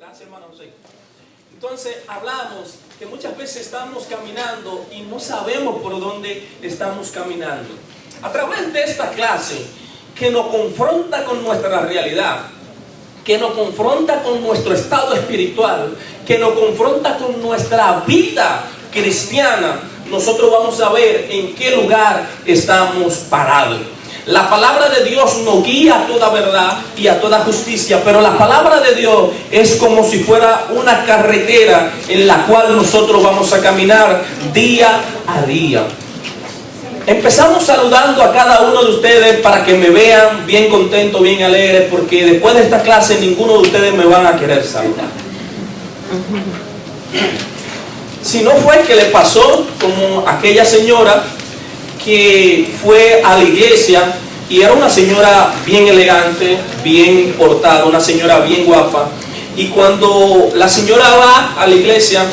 Gracias, hermano José. Entonces hablamos que muchas veces estamos caminando y no sabemos por dónde estamos caminando. A través de esta clase que nos confronta con nuestra realidad, que nos confronta con nuestro estado espiritual, que nos confronta con nuestra vida cristiana, nosotros vamos a ver en qué lugar estamos parados. La palabra de Dios nos guía a toda verdad y a toda justicia, pero la palabra de Dios es como si fuera una carretera en la cual nosotros vamos a caminar día a día. Empezamos saludando a cada uno de ustedes para que me vean bien contento, bien alegre, porque después de esta clase ninguno de ustedes me van a querer saludar. Si no fue que le pasó como aquella señora que fue a la iglesia y era una señora bien elegante, bien portada, una señora bien guapa, y cuando la señora va a la iglesia,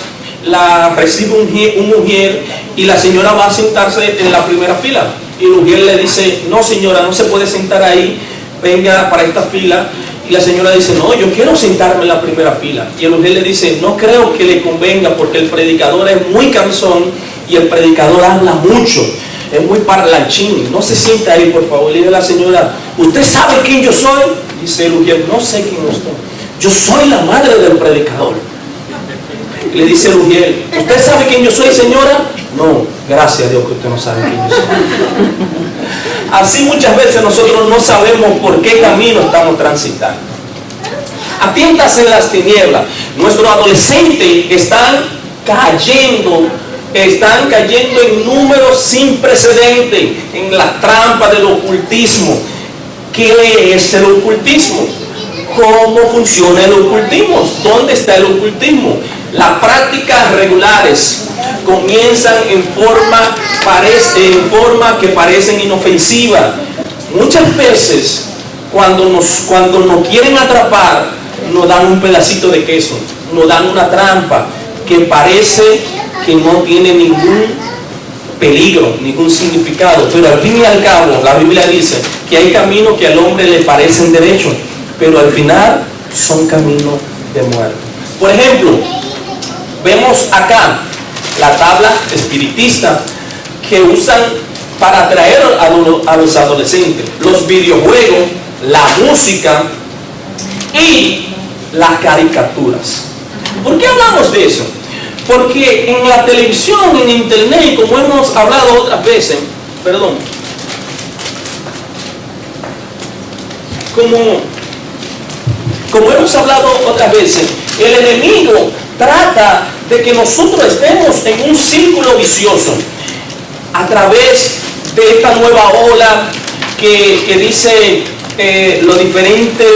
la recibe un mujer y la señora va a sentarse en la primera fila y el mujer le dice: no señora, no se puede sentar ahí, venga para esta fila. Y la señora dice: no, yo quiero sentarme en la primera fila. Y el mujer le dice: no creo que le convenga porque el predicador es muy cansón y el predicador habla mucho, es muy parlanchín, no se sienta ahí por favor. Le dice la señora: ¿usted sabe quién yo soy? Dice el mujer: no sé quién usted, yo soy la madre del predicador. Y le dice el mujer: ¿usted sabe quién yo soy, señora? No, gracias a Dios que usted no sabe quién yo soy. Así muchas veces nosotros no sabemos por qué camino estamos transitando. Atiéntase en las tinieblas. Nuestros adolescentes están cayendo en números sin precedentes en la trampa del ocultismo. ¿Qué es el ocultismo? ¿Cómo funciona el ocultismo? ¿Dónde está el ocultismo? Las prácticas regulares comienzan en forma que parecen inofensivas. Muchas veces cuando nos quieren atrapar, nos dan un pedacito de queso, nos dan una trampa que parece que no tiene ningún peligro, ningún significado, pero al fin y al cabo la Biblia dice que hay caminos que al hombre le parecen derechos, pero al final son caminos de muerte. Por ejemplo, vemos acá la tabla espiritista que usan para atraer a los adolescentes: los videojuegos, la música y las caricaturas. ¿Por qué hablamos de eso? Porque en la televisión, en internet, como hemos hablado otras veces, como hemos hablado otras veces, el enemigo trata de que nosotros estemos en un círculo vicioso a través de esta nueva ola que dice los diferentes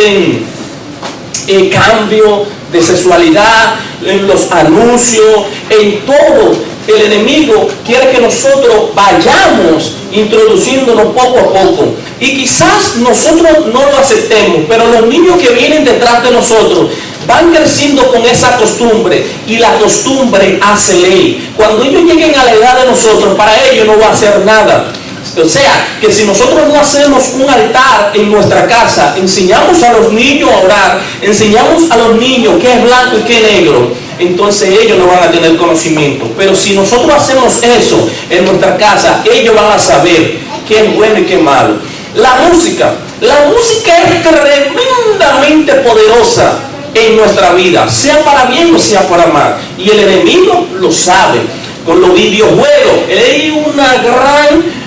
cambios de sexualidad, en los anuncios, en todo. El enemigo quiere que nosotros vayamos introduciéndonos poco a poco. Y quizás nosotros no lo aceptemos, pero los niños que vienen detrás de nosotros van creciendo con esa costumbre, y la costumbre hace ley. Cuando ellos lleguen a la edad de nosotros, para ellos no va a hacer nada. O sea, que si nosotros no hacemos un altar en nuestra casa, enseñamos a los niños a orar, enseñamos a los niños qué es blanco y qué es negro, entonces ellos no van a tener conocimiento. Pero si nosotros hacemos eso en nuestra casa, ellos van a saber qué es bueno y qué es malo. La música es tremendamente poderosa en nuestra vida, sea para bien o sea para mal, y el enemigo lo sabe. Con los videojuegos hay una gran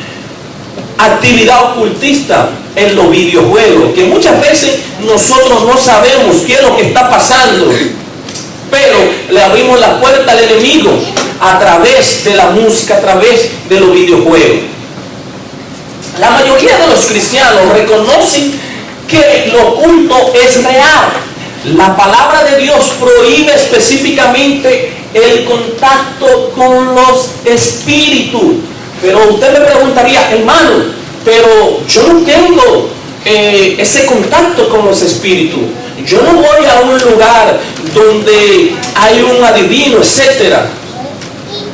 actividad ocultista en los videojuegos, que muchas veces nosotros no sabemos qué es lo que está pasando, pero le abrimos la puerta al enemigo a través de la música, a través de los videojuegos. La mayoría de los cristianos reconocen que lo oculto es real. La palabra de Dios prohíbe específicamente el contacto con los espíritus. Pero usted me preguntaría: hermano, pero yo no tengo ese contacto con los espíritus. Yo no voy a un lugar donde hay un adivino, etcétera.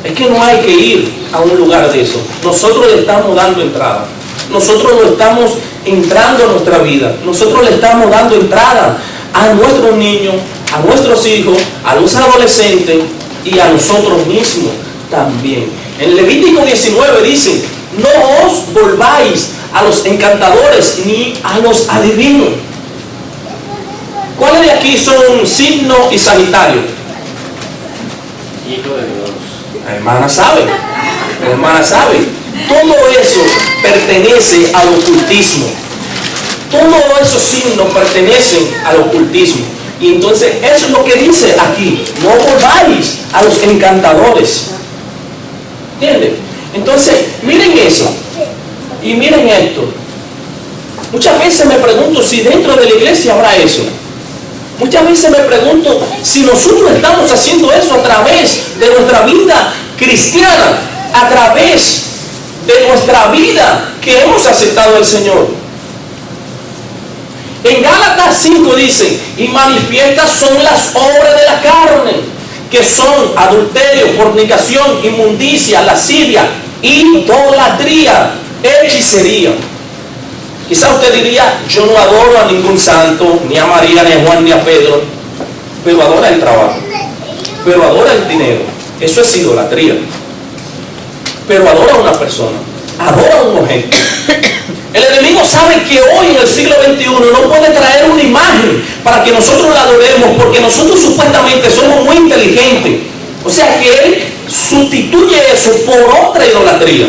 Es que no hay que ir a un lugar de eso. Nosotros le estamos dando entrada. Nosotros lo estamos entrando a nuestra vida. Nosotros le estamos dando entrada a nuestros niños, a nuestros hijos, a los adolescentes y a nosotros mismos también. En Levítico 19 dice: no os volváis a los encantadores ni a los adivinos. ¿Cuáles de aquí son Signo y Sagitario? Hijo de Dios. La hermana sabe. La hermana sabe. Todo eso pertenece al ocultismo. Todos esos signos pertenecen al ocultismo. Y entonces eso es lo que dice aquí: no volváis a los encantadores. ¿Entienden? Entonces, miren eso. Y miren esto. Muchas veces me pregunto si dentro de la iglesia habrá eso. Muchas veces me pregunto si nosotros estamos haciendo eso a través de nuestra vida cristiana, a través de nuestra vida que hemos aceptado al Señor. En Gálatas 5 dice: y manifiestas son las obras de la carne, que son adulterio, fornicación, inmundicia, lascivia, idolatría, hechicería. Quizá usted diría: yo no adoro a ningún santo, ni a María, ni a Juan, ni a Pedro, pero adora el trabajo, pero adora el dinero. Eso es idolatría. Pero adora a una persona, adora a un objeto. El enemigo sabe que hoy en el siglo XXI no puede traer una imagen para que nosotros la adoremos, porque nosotros supuestamente somos muy inteligentes. O sea que él sustituye eso por otra idolatría.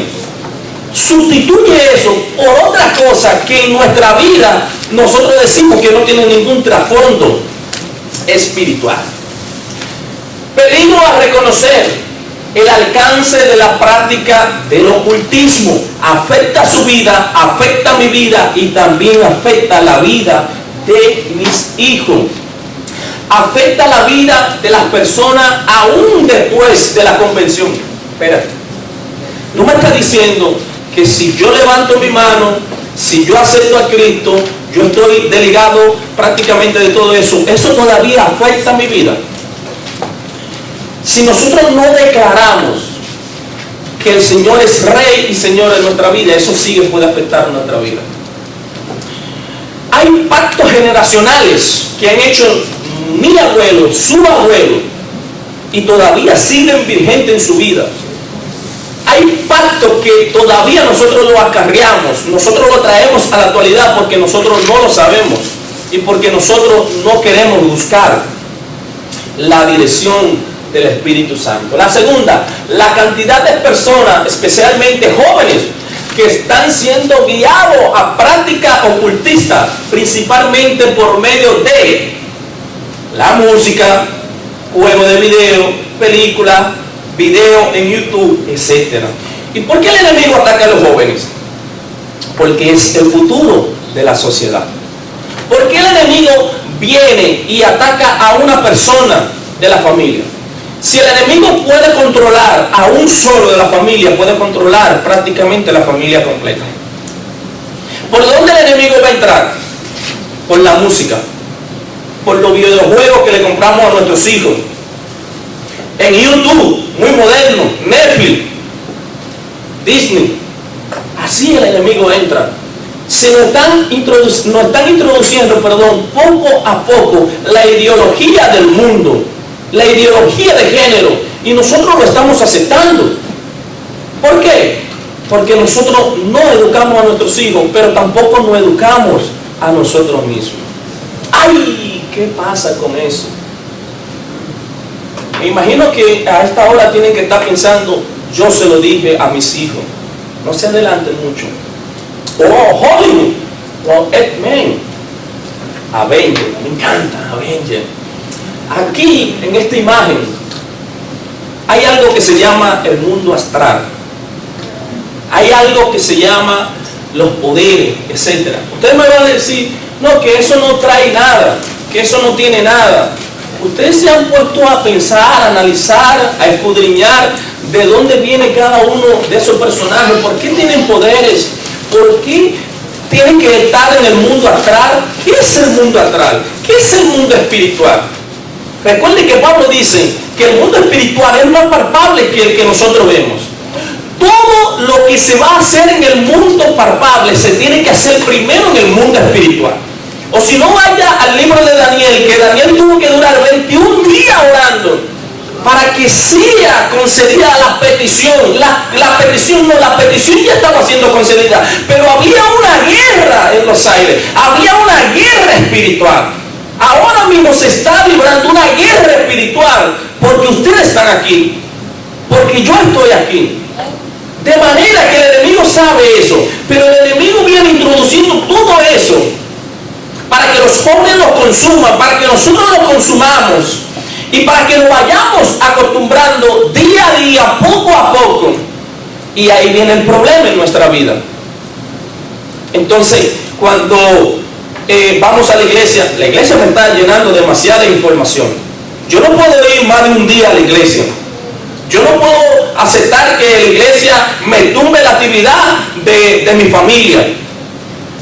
Sustituye eso por otra cosa que en nuestra vida nosotros decimos que no tiene ningún trasfondo espiritual. Peligro a reconocer el alcance de la práctica del ocultismo. Afecta su vida, afecta mi vida y también afecta la vida de mis hijos. Afecta la vida de las personas aún después de la convención. Espérate, tú me estás diciendo que si yo levanto mi mano, si yo acepto a Cristo, yo estoy desligado prácticamente de todo eso. Eso todavía afecta mi vida. Si nosotros no declaramos que el Señor es Rey y Señor de nuestra vida, eso sí que puede afectar nuestra vida. Hay pactos generacionales que han hecho mi abuelo, su abuelo, y todavía siguen vigentes en su vida. Hay pactos que todavía nosotros lo acarreamos, nosotros lo traemos a la actualidad porque nosotros no lo sabemos y porque nosotros no queremos buscar la dirección del Espíritu Santo. La segunda, la cantidad de personas, especialmente jóvenes, que están siendo guiados a prácticas ocultistas, principalmente por medio de la música, juegos de video, películas, video en YouTube, etc. ¿Y por qué el enemigo ataca a los jóvenes? Porque es el futuro de la sociedad. ¿Por qué el enemigo viene y ataca a una persona de la familia? Si el enemigo puede controlar a un solo de la familia, puede controlar prácticamente la familia completa. ¿Por dónde el enemigo va a entrar? Por la música, por los videojuegos que le compramos a nuestros hijos, en YouTube, muy moderno, Netflix, Disney. Así el enemigo entra. Se nos están introduciendo, poco a poco la ideología del mundo, la ideología de género, y nosotros lo estamos aceptando. ¿Por qué? Porque nosotros no educamos a nuestros hijos, pero tampoco nos educamos a nosotros mismos. ¡Ay! ¿Qué pasa con eso? Me imagino que a esta hora tienen que estar pensando: yo se lo dije a mis hijos. No se adelanten mucho. Oh, Hollywood, oh, X-Men, Avenger, me encanta Avenger. Aquí, en esta imagen, hay algo que se llama el mundo astral. Hay algo que se llama los poderes, etc. Usted me va a decir: no, que eso no trae nada, que eso no tiene nada. Ustedes se han puesto a pensar, a analizar, a escudriñar de dónde viene cada uno de esos personajes, por qué tienen poderes, por qué tienen que estar en el mundo astral. ¿Qué es el mundo astral? ¿Qué es el mundo espiritual? Recuerden que Pablo dice que el mundo espiritual es más palpable que el que nosotros vemos. Todo lo que se va a hacer en el mundo palpable se tiene que hacer primero en el mundo espiritual. O si no, vaya al libro de Daniel, que Daniel tuvo que durar 20 para que sea concedida la petición. La petición ya estaba siendo concedida, pero había una guerra en los aires, había una guerra espiritual. Ahora mismo se está librando una guerra espiritual, porque ustedes están aquí, porque yo estoy aquí. De manera que el enemigo sabe eso, pero el enemigo viene introduciendo todo eso para que los jóvenes lo consuman, para que nosotros lo consumamos y para que nos vayamos acostumbrando día a día, poco a poco. Y ahí viene el problema en nuestra vida. Entonces, cuando vamos a la iglesia me está llenando demasiada información. Yo no puedo ir más de un día a la iglesia. Yo no puedo aceptar que la iglesia me tumbe la actividad de mi familia.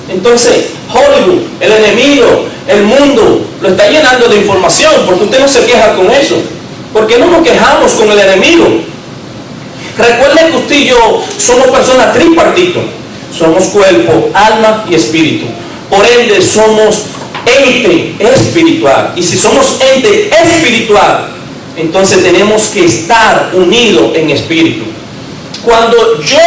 Entonces, Hollywood, el enemigo, el mundo, lo está llenando de información, porque usted no se queja con eso. ¿Por qué no nos quejamos con el enemigo? Recuerden que usted y yo somos personas tripartitos. Somos cuerpo, alma y espíritu. Por ende, somos ente espiritual. Y si somos ente espiritual, entonces tenemos que estar unidos en espíritu. Cuando yo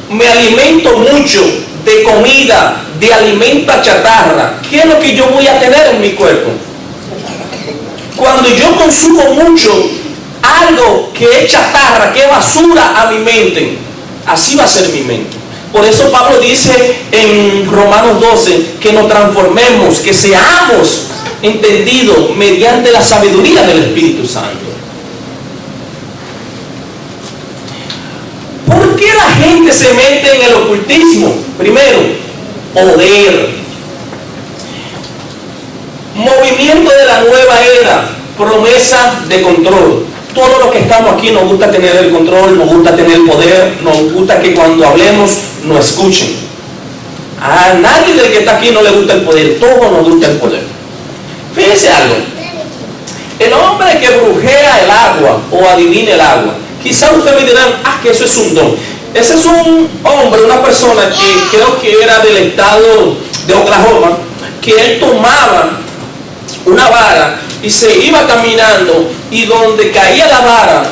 me alimento mucho de comida, de alimento chatarra, ¿qué es lo que yo voy a tener en mi cuerpo? Cuando yo consumo mucho algo que es chatarra, que es basura a mi mente, así va a ser mi mente. Por eso Pablo dice en Romanos 12 que nos transformemos, que seamos entendidos mediante la sabiduría del Espíritu Santo. ¿Por qué la gente se mete en el ocultismo? Primero, poder. Movimiento de la nueva era, promesa de control. Todos los que estamos aquí nos gusta tener el control, nos gusta tener el poder, nos gusta que cuando hablemos nos escuchen. A nadie del que está aquí no le gusta el poder, todos nos gusta el poder. Fíjense algo, el hombre que brujea el agua o adivina el agua, quizás ustedes me dirán, que eso es un don. Ese es un hombre, una persona que creo que era del estado de Oklahoma, que él tomaba una vara y se iba caminando, y donde caía la vara,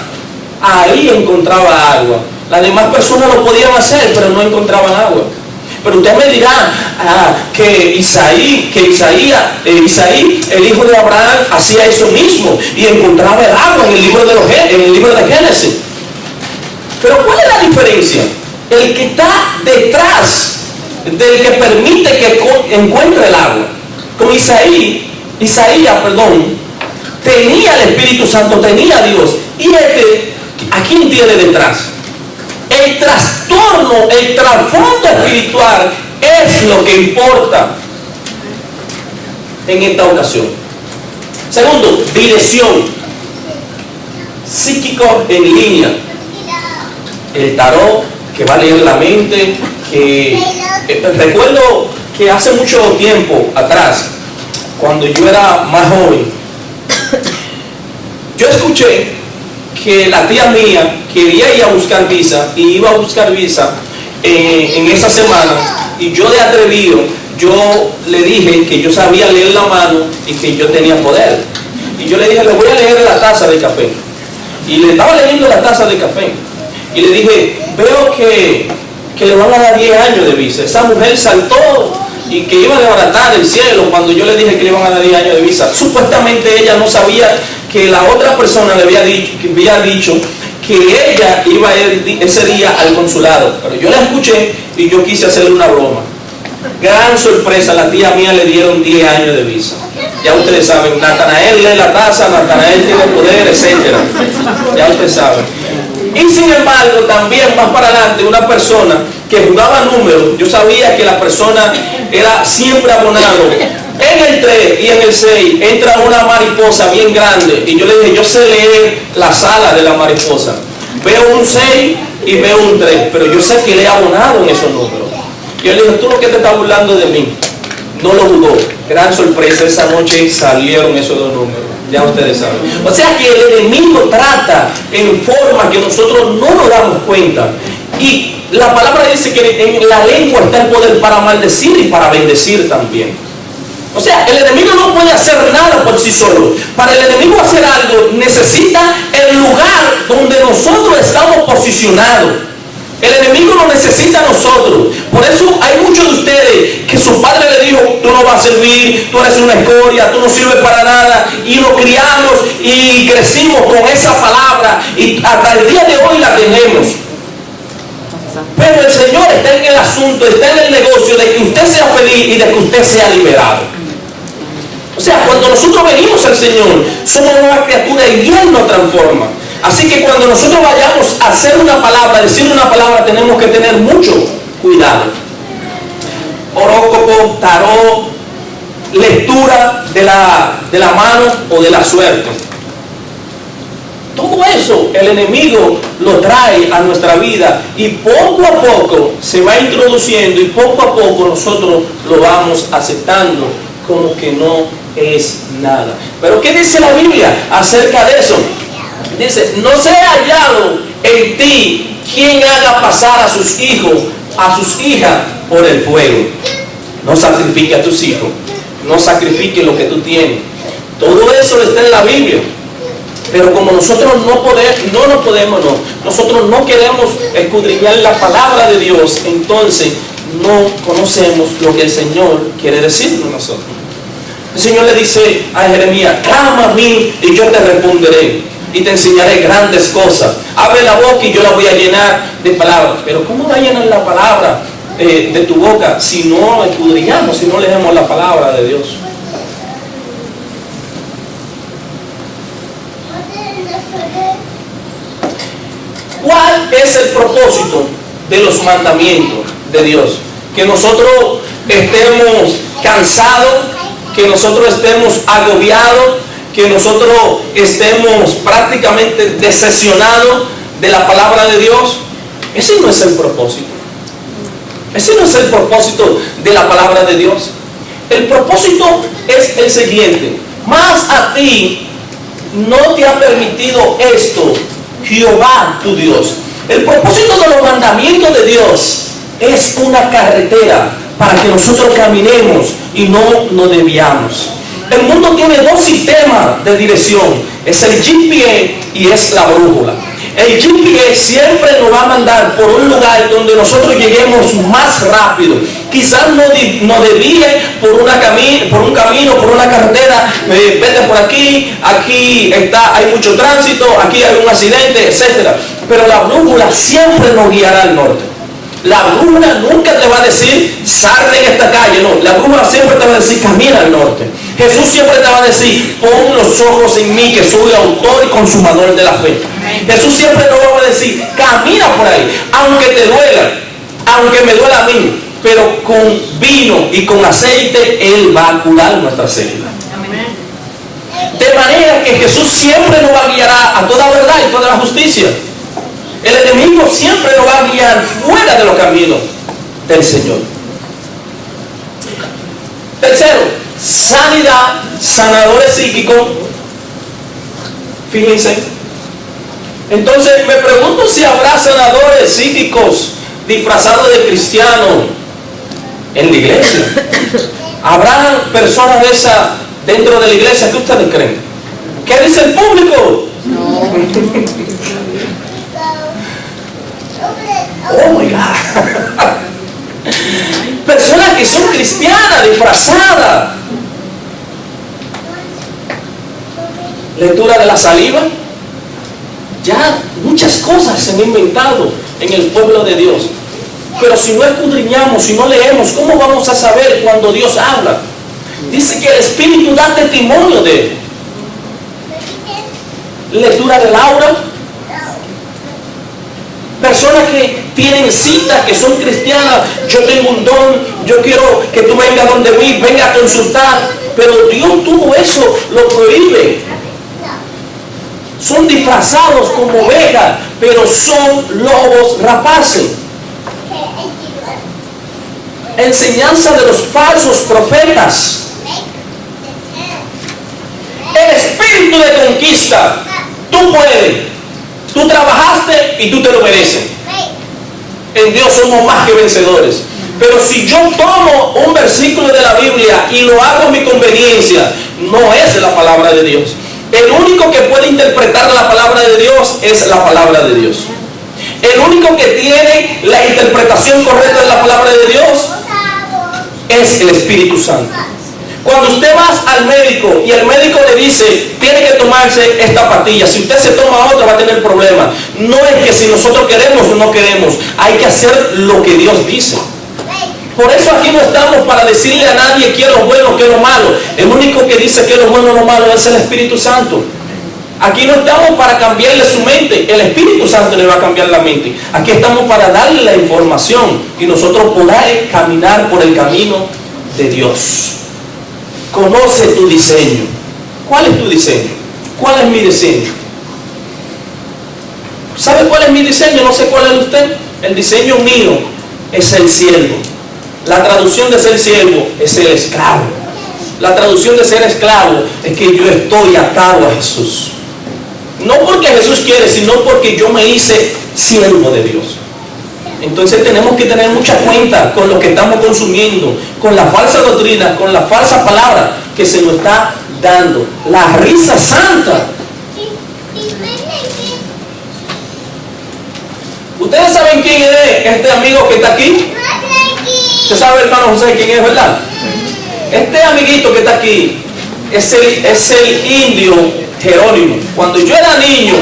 ahí encontraba agua. Las demás personas lo podían hacer, pero no encontraban agua. Pero usted me dirá que Isaí, el hijo de Abraham, hacía eso mismo y encontraba el agua en el libro de Génesis. Pero ¿cuál es la diferencia? El que está detrás del que permite que encuentre el agua. Como Isaías, tenía el Espíritu Santo, tenía a Dios. Y ¿a quién tiene detrás? El trastorno, el trasfondo espiritual es lo que importa en esta ocasión. Segundo, dirección. Psíquico en línea. El tarot, que va a leer la mente, que recuerdo que hace mucho tiempo atrás, cuando yo era más joven, yo escuché que la tía mía quería ir a buscar visa y iba a buscar visa en esa semana, y yo de atrevido, yo le dije que yo sabía leer la mano y que yo tenía poder, y yo le dije, le voy a leer la taza de café, y le estaba leyendo la taza de café, y le dije, veo que le van a dar 10 años de visa. Esa mujer saltó y que iba a desbaratar el cielo cuando yo le dije que le iban a dar 10 años de visa. Supuestamente ella no sabía que la otra persona le había dicho que ella iba a ir ese día al consulado. Pero yo la escuché y yo quise hacerle una broma. Gran sorpresa, a la tía mía le dieron 10 años de visa. Ya ustedes saben, Natanael lee la taza, Natanael tiene poder, etc. Ya ustedes saben. Y sin embargo, también más para adelante, una persona que jugaba números, yo sabía que la persona era siempre abonado. En el 3 y en el 6 entra una mariposa bien grande, y yo le dije, yo sé leer la sala de la mariposa. Veo un 6 y veo un 3, pero yo sé que le he abonado en esos números. Y yo le dije, tú lo que te estás burlando de mí. No lo dudó. Gran sorpresa, esa noche salieron esos dos números. Ya ustedes saben. O sea que el enemigo trata en forma que nosotros no nos damos cuenta. Y la palabra dice que en la lengua está el poder para maldecir y para bendecir también. O sea, el enemigo no puede hacer nada por sí solo. Para el enemigo hacer algo, necesita el lugar donde nosotros estamos posicionados. El enemigo no necesita a nosotros. Por eso hay muchos de ustedes que su padre le dijo: tú no vas a servir, tú eres una escoria, tú no sirves para nada. Y lo criamos y crecimos con esa palabra y hasta el día de hoy la tenemos. Pero el Señor está en el asunto, está en el negocio de que usted sea feliz y de que usted sea liberado. O sea, cuando nosotros venimos al Señor, somos nueva criatura y Dios nos transforma. Así que cuando nosotros vayamos a hacer una palabra, decir una palabra, tenemos que tener mucho cuidado. Horóscopo, tarot, lectura de la mano o de la suerte. Todo eso el enemigo lo trae a nuestra vida y poco a poco se va introduciendo y poco a poco nosotros lo vamos aceptando como que no es nada. Pero ¿qué dice la Biblia acerca de eso? Dice: no sea hallado en ti quien haga pasar a sus hijos, a sus hijas por el fuego. No sacrifique a tus hijos, no sacrifique lo que tú tienes. Todo eso está en la Biblia. Pero como nosotros nosotros no queremos escudriñar la palabra de Dios, entonces no conocemos lo que el Señor quiere decirnos a nosotros. El Señor le dice a Jeremías: clama a mí y yo te responderé y te enseñaré grandes cosas. Abre la boca y yo la voy a llenar de palabras. Pero ¿cómo va a llenar la palabra de tu boca si no escudriñamos, si no leemos la palabra de Dios? ¿Cuál es el propósito de los mandamientos de Dios? Que nosotros estemos cansados, que nosotros estemos agobiados, que nosotros estemos prácticamente decepcionados de la palabra de Dios. Ese no es el propósito. Ese no es el propósito de la palabra de Dios. El propósito es el siguiente: más a ti no te ha permitido esto Jehová tu Dios. El propósito de los mandamientos de Dios es una carretera para que nosotros caminemos y no nos desviamos. El mundo tiene dos sistemas de dirección: es el GPS y es la brújula. El GPS siempre nos va a mandar por un lugar donde nosotros lleguemos más rápido. Quizás nos desvíe por un camino, por una carretera, vete por aquí, hay mucho tránsito, aquí hay un accidente, etc. Pero la brújula siempre nos guiará al norte. La brújula nunca te va a decir: salte en esta calle. No, la brújula siempre te va a decir: camina al norte. Jesús siempre te va a decir: pon los ojos en mí, que soy autor y consumador de la fe. Jesús siempre nos va a decir: camina por ahí, aunque te duela, aunque me duela a mí, pero con vino y con aceite Él va a curar nuestras heridas. De manera que Jesús siempre nos va a guiar a toda verdad y toda la justicia. El enemigo siempre nos va a guiar fuera de los caminos del Señor. Tercero, sanidad, sanadores psíquicos. Fíjense. Entonces me pregunto si habrá sanadores psíquicos disfrazados de cristianos en la iglesia. ¿Habrá personas de esas dentro de la iglesia? ¿Qué ustedes creen? ¿Qué dice el público? No. Oh my God. Personas que son cristianas disfrazadas. Lectura de la saliva. Ya muchas cosas se han inventado en el pueblo de Dios. Pero si no escudriñamos, si no leemos, ¿cómo vamos a saber cuando Dios habla? Dice que el Espíritu da testimonio de Él. Lectura del aura. Personas que tienen citas, que son cristianas: yo tengo un don, yo quiero que tú vengas donde mí, venga a consultar. Pero Dios todo eso lo prohíbe. Son disfrazados como ovejas, pero son lobos rapaces. Enseñanza de los falsos profetas. El espíritu de conquista. Tú puedes. Tú trabajaste y tú te lo mereces. En Dios somos más que vencedores. Pero si yo tomo un versículo de la Biblia y lo hago a mi conveniencia, no es la palabra de Dios. El único que puede interpretar la palabra de Dios es la palabra de Dios. El único que tiene la interpretación correcta de la palabra de Dios es el Espíritu Santo. Cuando usted va al médico y el médico le dice, tiene que tomarse esta pastilla, si usted se toma otra va a tener problemas. No es que si nosotros queremos o no queremos, hay que hacer lo que Dios dice. Por eso aquí no estamos para decirle a nadie qué es lo bueno, qué es lo malo. El único que dice qué es lo bueno o lo malo es el Espíritu Santo. Aquí no estamos para cambiarle su mente, el Espíritu Santo le va a cambiar la mente. Aquí estamos para darle la información y nosotros poder caminar por el camino de Dios. Conoce tu diseño. ¿Cuál es tu diseño? ¿Cuál es mi diseño? ¿Sabe cuál es mi diseño? No sé cuál es usted. El diseño mío es el siervo. La traducción de ser siervo es el esclavo. La traducción de ser esclavo es que yo estoy atado a Jesús. No porque Jesús quiere, sino porque yo me hice siervo de Dios. Entonces tenemos que tener mucha cuenta con lo que estamos consumiendo, con la falsa doctrina, con la falsa palabra que se nos está dando. La risa santa. ¿Ustedes saben quién es este amigo que está aquí? ¿Usted sabe, hermano José, quién es, verdad? Este amiguito que está aquí es el indio Jerónimo. Cuando yo era niño,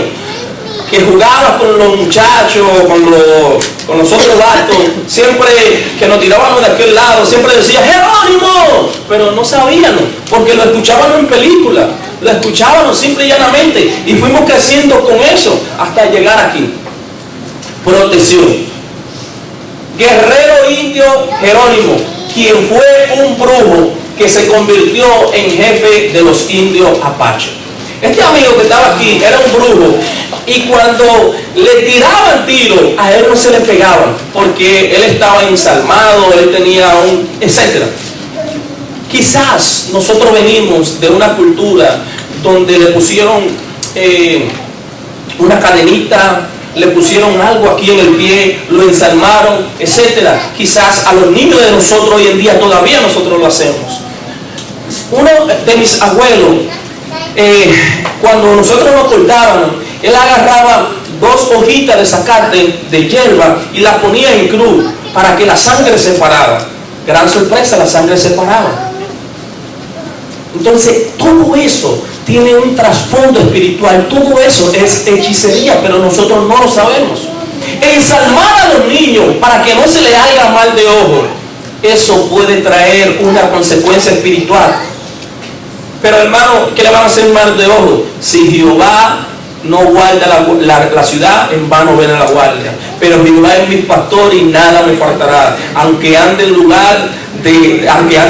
que jugaba con los muchachos, con los otros gatos, siempre que nos tirábamos de aquel lado, siempre decía Jerónimo, pero no sabíamos, porque lo escuchábamos en películas, lo escuchábamos simple y llanamente, y fuimos creciendo con eso hasta llegar aquí. Protección. Guerrero indio Jerónimo, quien fue un brujo que se convirtió en jefe de los indios apaches. Este amigo que estaba aquí era un brujo y cuando le tiraban tiro a él no se le pegaban porque él estaba ensalmado, él tenía etcétera. Quizás nosotros venimos de una cultura donde le pusieron una cadenita, le pusieron algo aquí en el pie, lo ensalmaron, etcétera. Quizás a los niños de nosotros hoy en día todavía nosotros lo hacemos. Uno de mis abuelos, cuando nosotros nos cortábamos, él agarraba 2 hojitas de zacate de hierba y la ponía en cruz para que la sangre se parara. Gran sorpresa, la sangre se paraba. Entonces todo eso tiene un trasfondo espiritual, todo eso es hechicería, pero nosotros no lo sabemos. Ensalmar a los niños para que no se les haga mal de ojo, eso puede traer una consecuencia espiritual. Pero hermano, ¿qué le van a hacer mal de ojo? Si Jehová no guarda la ciudad, en vano viene la guardia. Pero Jehová es mi pastor y nada me faltará. Aunque ande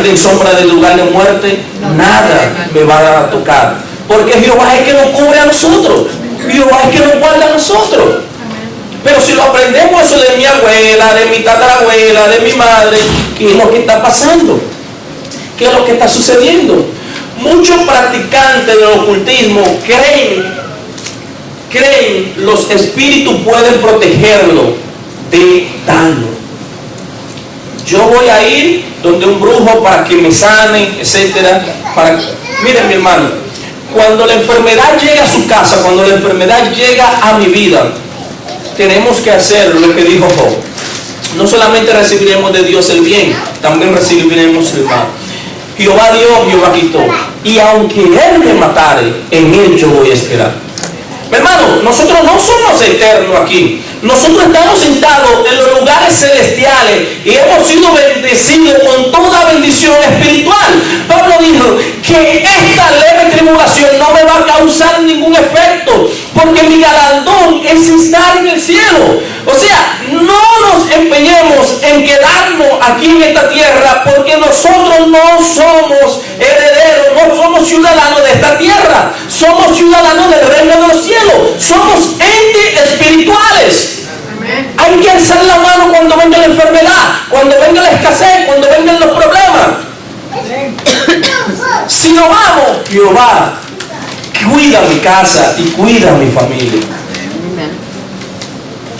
en sombra del lugar de muerte, nada me va a tocar. Porque Jehová es que nos cubre a nosotros. Jehová es que nos guarda a nosotros. Pero si lo aprendemos eso de mi abuela, de mi tatarabuela, de mi madre, ¿qué es lo que está pasando? ¿Qué es lo que está sucediendo? Muchos practicantes del ocultismo creen los espíritus pueden protegerlo de daño. Yo voy a ir donde un brujo para que me sane, etcétera. Miren, mi hermano, cuando la enfermedad llega a su casa, cuando la enfermedad llega a mi vida, tenemos que hacer lo que dijo Job. No solamente recibiremos de Dios el bien, también recibiremos el mal. Jehová dio, Jehová quitó. Y aunque Él me matare, en Él yo voy a esperar. Mi hermano, nosotros no somos eternos aquí. Nosotros estamos sentados en los lugares celestiales y hemos sido bendecidos con toda bendición espiritual. Pablo dijo que esta leve tribulación no me va a causar ningún efecto, porque mi galardón es estar en el cielo. O sea, no nos empeñemos en quedarnos aquí en esta tierra, porque nosotros no somos herederos, no somos ciudadanos de esta tierra, somos ciudadanos del reino de los cielos, somos entes espirituales. Hay que alzar la mano cuando venga la enfermedad, cuando venga la escasez, cuando vengan los problemas. Si no vamos, Jehová cuida mi casa y cuida mi familia.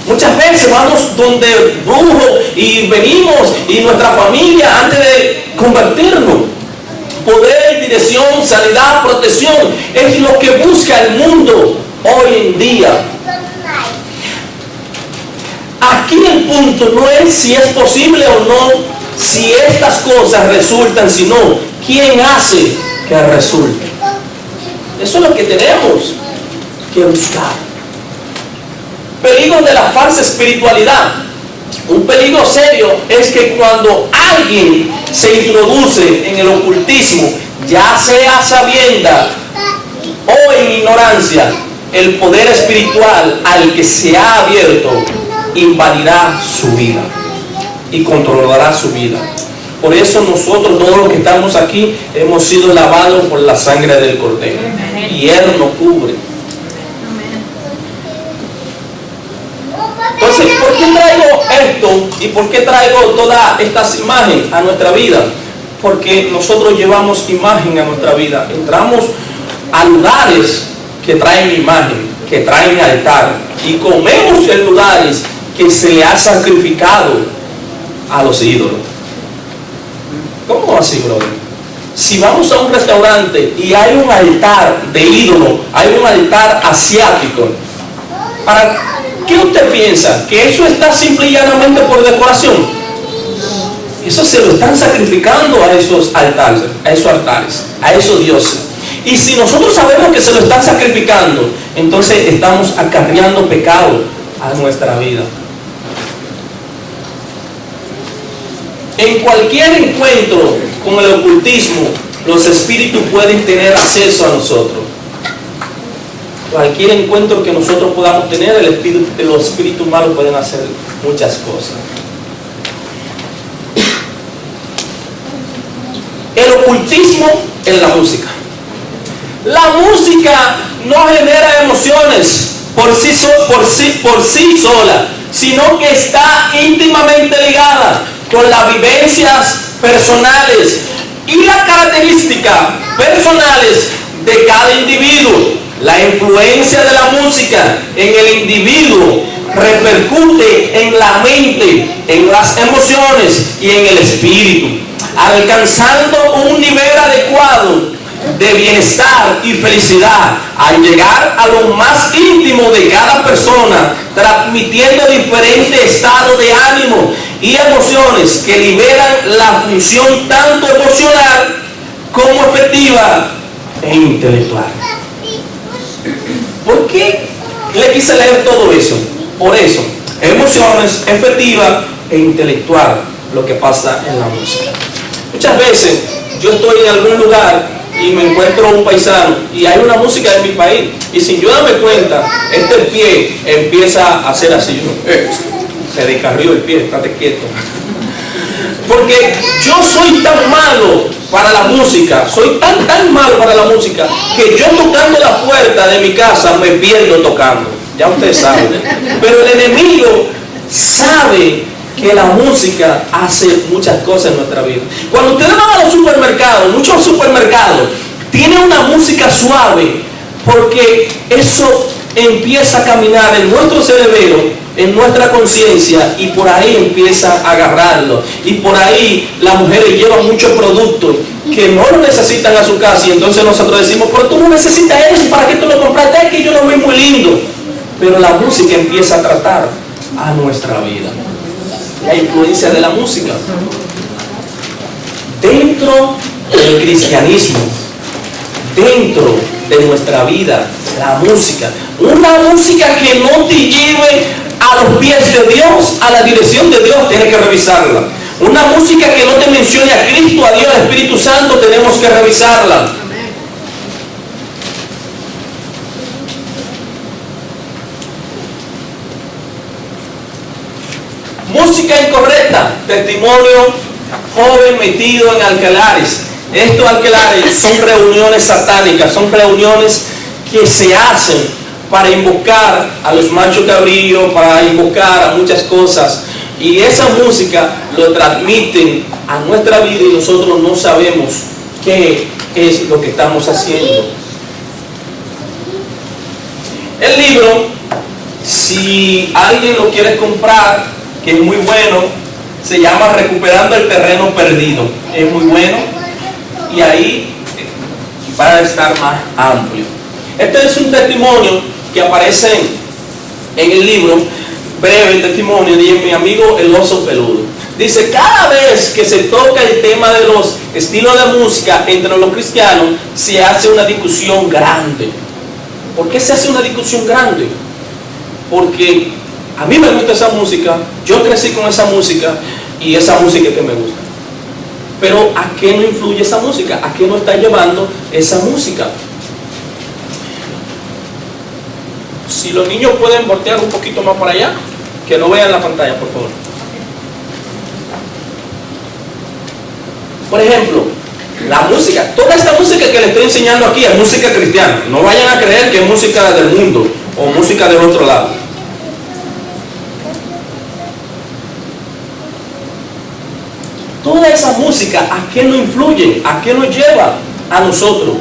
Muchas veces vamos donde brujos y venimos y nuestra familia antes de convertirnos. poder, dirección, sanidad, protección. Es lo que busca el mundo hoy en día. Aquí el punto no es si es posible o no, si estas cosas resultan, sino quién hace que resulte. Eso es lo que tenemos que buscar. Peligro de la falsa espiritualidad. Un peligro serio es que cuando alguien se introduce en el ocultismo, ya sea a sabienda o en ignorancia, el poder espiritual al que se ha abierto invadirá su vida y controlará su vida. Por eso nosotros, todos los que estamos aquí, hemos sido lavados por la sangre del Cordero. Y Él nos cubre. Entonces, ¿por qué traigo esto y por qué traigo todas estas imágenes a nuestra vida? Porque nosotros llevamos imagen a nuestra vida. Entramos a lugares que traen imagen, que traen altar. Y comemos en lugares que se le ha sacrificado a los ídolos. ¿Cómo así, brother? Si vamos a un restaurante y hay un altar de ídolo, hay un altar asiático, ¿para qué usted piensa? ¿Que eso está simple y llanamente por decoración? Eso se lo están sacrificando a esos altares, a esos dioses. Y si nosotros sabemos que se lo están sacrificando, entonces estamos acarreando pecado a nuestra vida. En cualquier encuentro con el ocultismo, los espíritus pueden tener acceso a nosotros. Cualquier encuentro que nosotros podamos tener, los espíritus malos pueden hacer muchas cosas. El ocultismo en la música. La música no genera emociones por sí sola, sino que está íntimamente ligada con las vivencias personales y las características personales de cada individuo. La influencia de la música en el individuo repercute en la mente, en las emociones y en el espíritu, alcanzando un nivel adecuado de bienestar y felicidad al llegar a lo más íntimo de cada persona, transmitiendo diferentes estados de ánimo y emociones que liberan la función tanto emocional como afectiva e intelectual. ¿Por qué le quise leer todo eso? Por eso, emociones, afectiva e intelectual, lo que pasa en la música. Muchas veces yo estoy en algún lugar y me encuentro un paisano y hay una música de mi país y sin yo darme cuenta, este pie empieza a hacer así, se descarrió el pie, estate quieto. Porque yo soy tan malo para la música, soy tan malo para la música, que yo tocando la puerta de mi casa me pierdo tocando. Ya ustedes saben. Pero el enemigo sabe que la música hace muchas cosas en nuestra vida. Cuando ustedes van a los supermercados, muchos supermercados tienen una música suave, porque eso empieza a caminar en nuestro cerebro, en nuestra conciencia, y por ahí empieza a agarrarlo. Y por ahí las mujeres llevan muchos productos que no lo necesitan a su casa, y entonces nosotros decimos, pero tú no necesitas eso, ¿para qué tú lo compraste? Es que yo lo veo muy lindo. Pero la música empieza a tratar a nuestra vida. La influencia de la música dentro del cristianismo, dentro de nuestra vida, la música, una música que no te lleve a los pies de Dios, a la dirección de Dios, tienes que revisarla. Una música que no te mencione a Cristo, a Dios, al Espíritu Santo, tenemos que revisarla. Música incorrecta, testimonio, joven metido en alcalares. Estos alcalares son reuniones satánicas, son reuniones que se hacen para invocar a los machos cabríos, para invocar a muchas cosas. Y esa música lo transmiten a nuestra vida y nosotros no sabemos qué es lo que estamos haciendo. El libro, si alguien lo quiere comprar, que es muy bueno, se llama Recuperando el Terreno Perdido. Es muy bueno. y ahí va a estar más amplio. Este es un testimonio que aparece en el libro, breve el testimonio de mi amigo el oso peludo. Dice, cada vez que se toca el tema de los estilos de música entre los cristianos, se hace una discusión grande. ¿Por qué se hace una discusión grande? Porque a mí me gusta esa música, yo crecí con esa música y esa música es que me gusta. Pero ¿a qué no influye esa música? ¿A qué no está llevando esa música? Si los niños pueden voltear un poquito más para allá, que no vean la pantalla, por favor. Por ejemplo, la música, toda esta música que les estoy enseñando aquí es música cristiana. No vayan a creer que es música del mundo o música del otro lado. Toda esa música, ¿a qué nos influye? ¿A qué nos lleva a nosotros?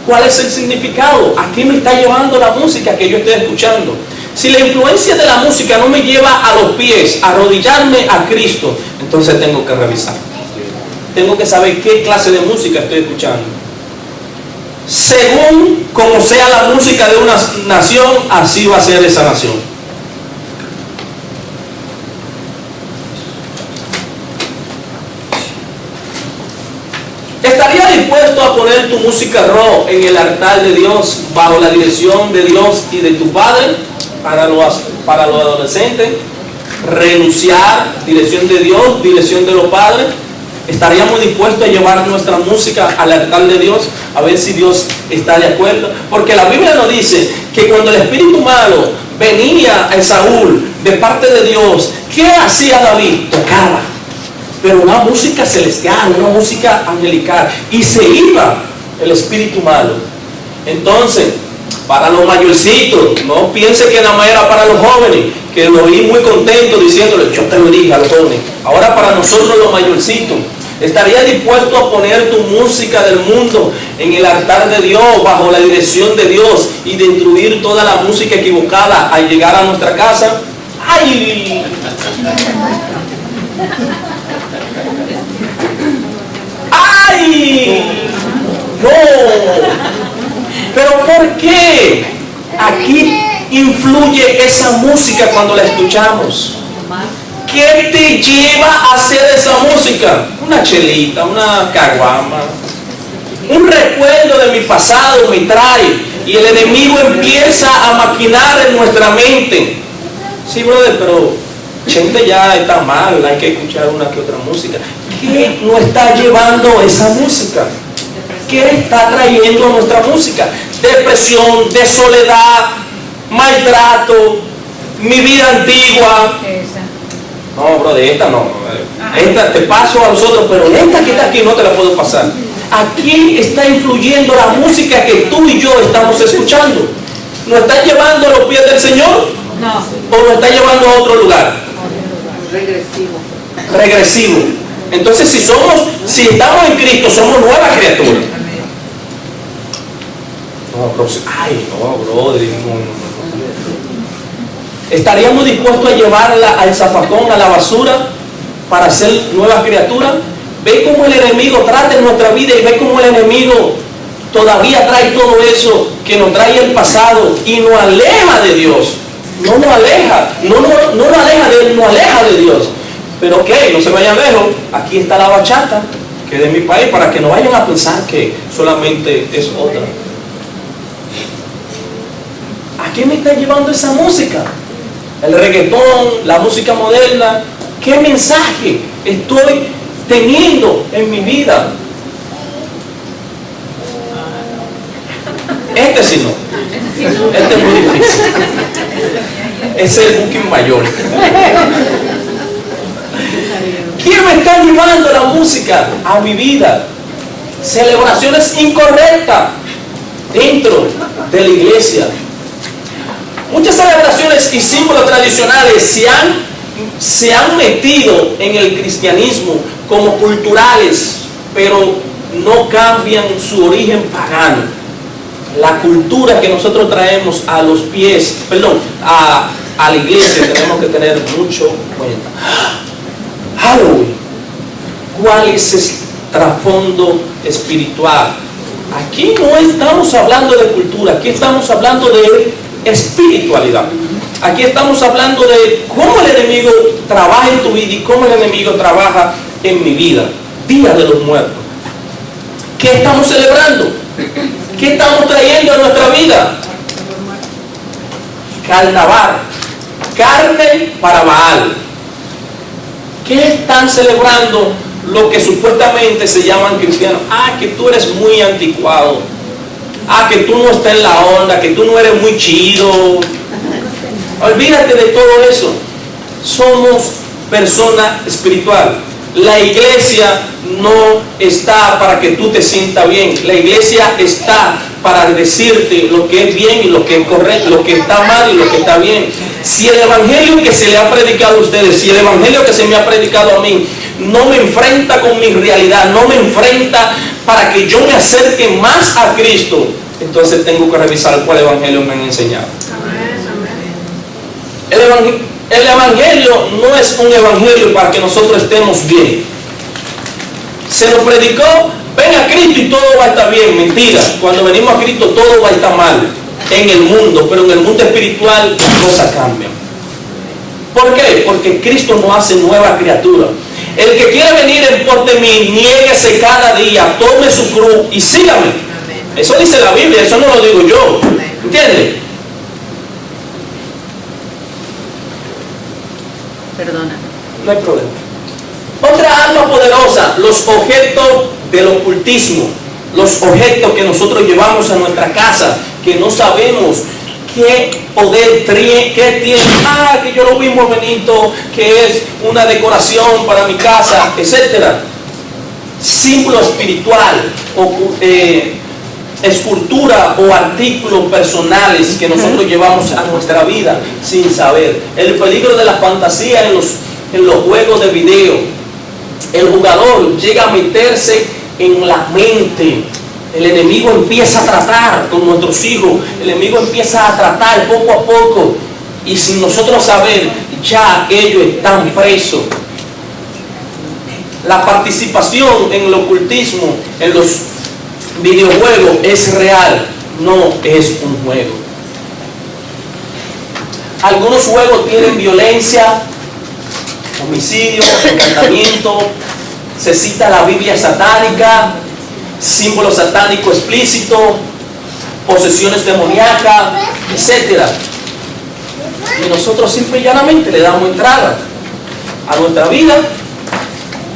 ¿Cuál es el significado? ¿A qué me está llevando la música que yo estoy escuchando? Si la influencia de la música no me lleva a los pies, a arrodillarme a Cristo, entonces tengo que revisar. Tengo que saber qué clase de música estoy escuchando. Según como sea la música de una nación, así va a ser esa nación. ¿Estarías dispuesto a poner tu música rock en el altar de Dios bajo la dirección de Dios y de tu Padre para los adolescentes? Renunciar, dirección de Dios, dirección de los padres. ¿Estaríamos dispuestos a llevar nuestra música al altar de Dios a ver si Dios está de acuerdo? Porque la Biblia nos dice que cuando el espíritu malo venía a Saúl de parte de Dios, ¿qué hacía David? Tocaba, pero una música celestial, una música angelical, y se iba el espíritu malo. Entonces, para los mayorcitos, no piense que nada más era para los jóvenes, que lo oí muy contento diciéndole, yo te lo dije a los jóvenes. Ahora para nosotros los mayorcitos, ¿estarías dispuesto a poner tu música del mundo en el altar de Dios, bajo la dirección de Dios, y destruir toda la música equivocada al llegar a nuestra casa? ¡Ay! ¡Ay! ¡No! ¿Pero por qué? Aquí influye esa música cuando la escuchamos. ¿Qué te lleva a hacer esa música? Una chelita, una caguama, un recuerdo de mi pasado me trae y el enemigo empieza a maquinar en nuestra mente. Sí, brother, pero gente ya está mal, hay que escuchar una que otra música. ¿Qué nos está llevando esa música? ¿Qué está trayendo a nuestra música? Depresión, de soledad, maltrato, mi vida antigua. No, bro, de esta no. Esta te paso a los otros, pero esta que está aquí no te la puedo pasar. ¿A quién está influyendo la música que tú y yo estamos escuchando? ¿Nos está llevando a los pies del Señor? No. ¿O nos está llevando a otro lugar? Regresivo. Regresivo. Entonces, si estamos en Cristo, somos nuevas criaturas. No, bro, ay, no, brother, no. ¿Estaríamos dispuestos a llevarla al zafacón, a la basura, para ser nuevas criaturas? Ve cómo el enemigo trata en nuestra vida y ve cómo el enemigo todavía trae todo eso que nos trae el pasado y nos aleja de Dios. No nos aleja, no nos aleja de Él, nos aleja de Dios. Pero ok, no se vayan lejos, aquí está la bachata, que es de mi país, para que no vayan a pensar que solamente es otra. ¿A qué me está llevando esa música? El reggaetón, la música moderna. ¿Qué mensaje estoy teniendo en mi vida? Este sí no. Este es muy difícil. Es el booking mayor. ¿Quién me está llevando la música a mi vida? Celebraciones incorrectas dentro de la iglesia. Muchas celebraciones y símbolos tradicionales se han metido en el cristianismo como culturales, pero no cambian su origen pagano. La cultura que nosotros traemos a los pies, a la iglesia, tenemos que tener mucho en cuenta. Halloween. ¿Cuál es trasfondo espiritual. Aquí no estamos hablando de cultura, aquí estamos hablando de espiritualidad. Aquí estamos hablando de cómo el enemigo trabaja en tu vida y cómo el enemigo trabaja en mi vida. Día de los Muertos. ¿Qué estamos celebrando? ¿Qué estamos trayendo a nuestra vida? Carnaval. Carne para Baal. ¿Qué están celebrando los que supuestamente se llaman cristianos? Ah, que tú eres muy anticuado. Ah, que tú no estás en la onda, que tú no eres muy chido. Olvídate de todo eso. Somos personas espirituales. La iglesia no está para que tú te sientas bien. La iglesia está para decirte lo que es bien y lo que es correcto, lo que está mal y lo que está bien. Si el evangelio que se le ha predicado a ustedes, si el evangelio que se me ha predicado a mí no me enfrenta con mi realidad, no me enfrenta para que yo me acerque más a Cristo, entonces tengo que revisar cuál evangelio me han enseñado. El evangelio no es un evangelio para que nosotros estemos bien. Se nos predicó, ven a Cristo y todo va a estar bien. Mentira, cuando venimos a Cristo todo va a estar mal en el mundo, pero en el mundo espiritual las cosas cambian. ¿Por qué? Porque Cristo nos hace nueva criatura. El que quiere venir en pos de mí, niéguese cada día, tome su cruz y sígame. Eso dice la Biblia, eso no lo digo yo. ¿Entiendes? Perdona. No hay problema. Otra arma poderosa, los objetos del ocultismo, los objetos que nosotros llevamos a nuestra casa, que no sabemos qué poder tiene. Ah, que yo lo vi muy bonito, que es una decoración para mi casa, etcétera. Símbolo espiritual, escultura o artículos personales que nosotros llevamos a nuestra vida sin saber. El peligro de la fantasía en los juegos de video. El jugador llega a meterse en la mente. El enemigo empieza a tratar con nuestros hijos. El enemigo empieza a tratar poco a poco. Y sin nosotros saber, ya ellos están presos. La participación en el ocultismo, en los videojuegos, es real, no es un juego. Algunos juegos tienen violencia, homicidio, encantamiento, se cita la Biblia satánica, símbolo satánico explícito, posesiones demoníacas, etc. Y nosotros simple y llanamente le damos entrada a nuestra vida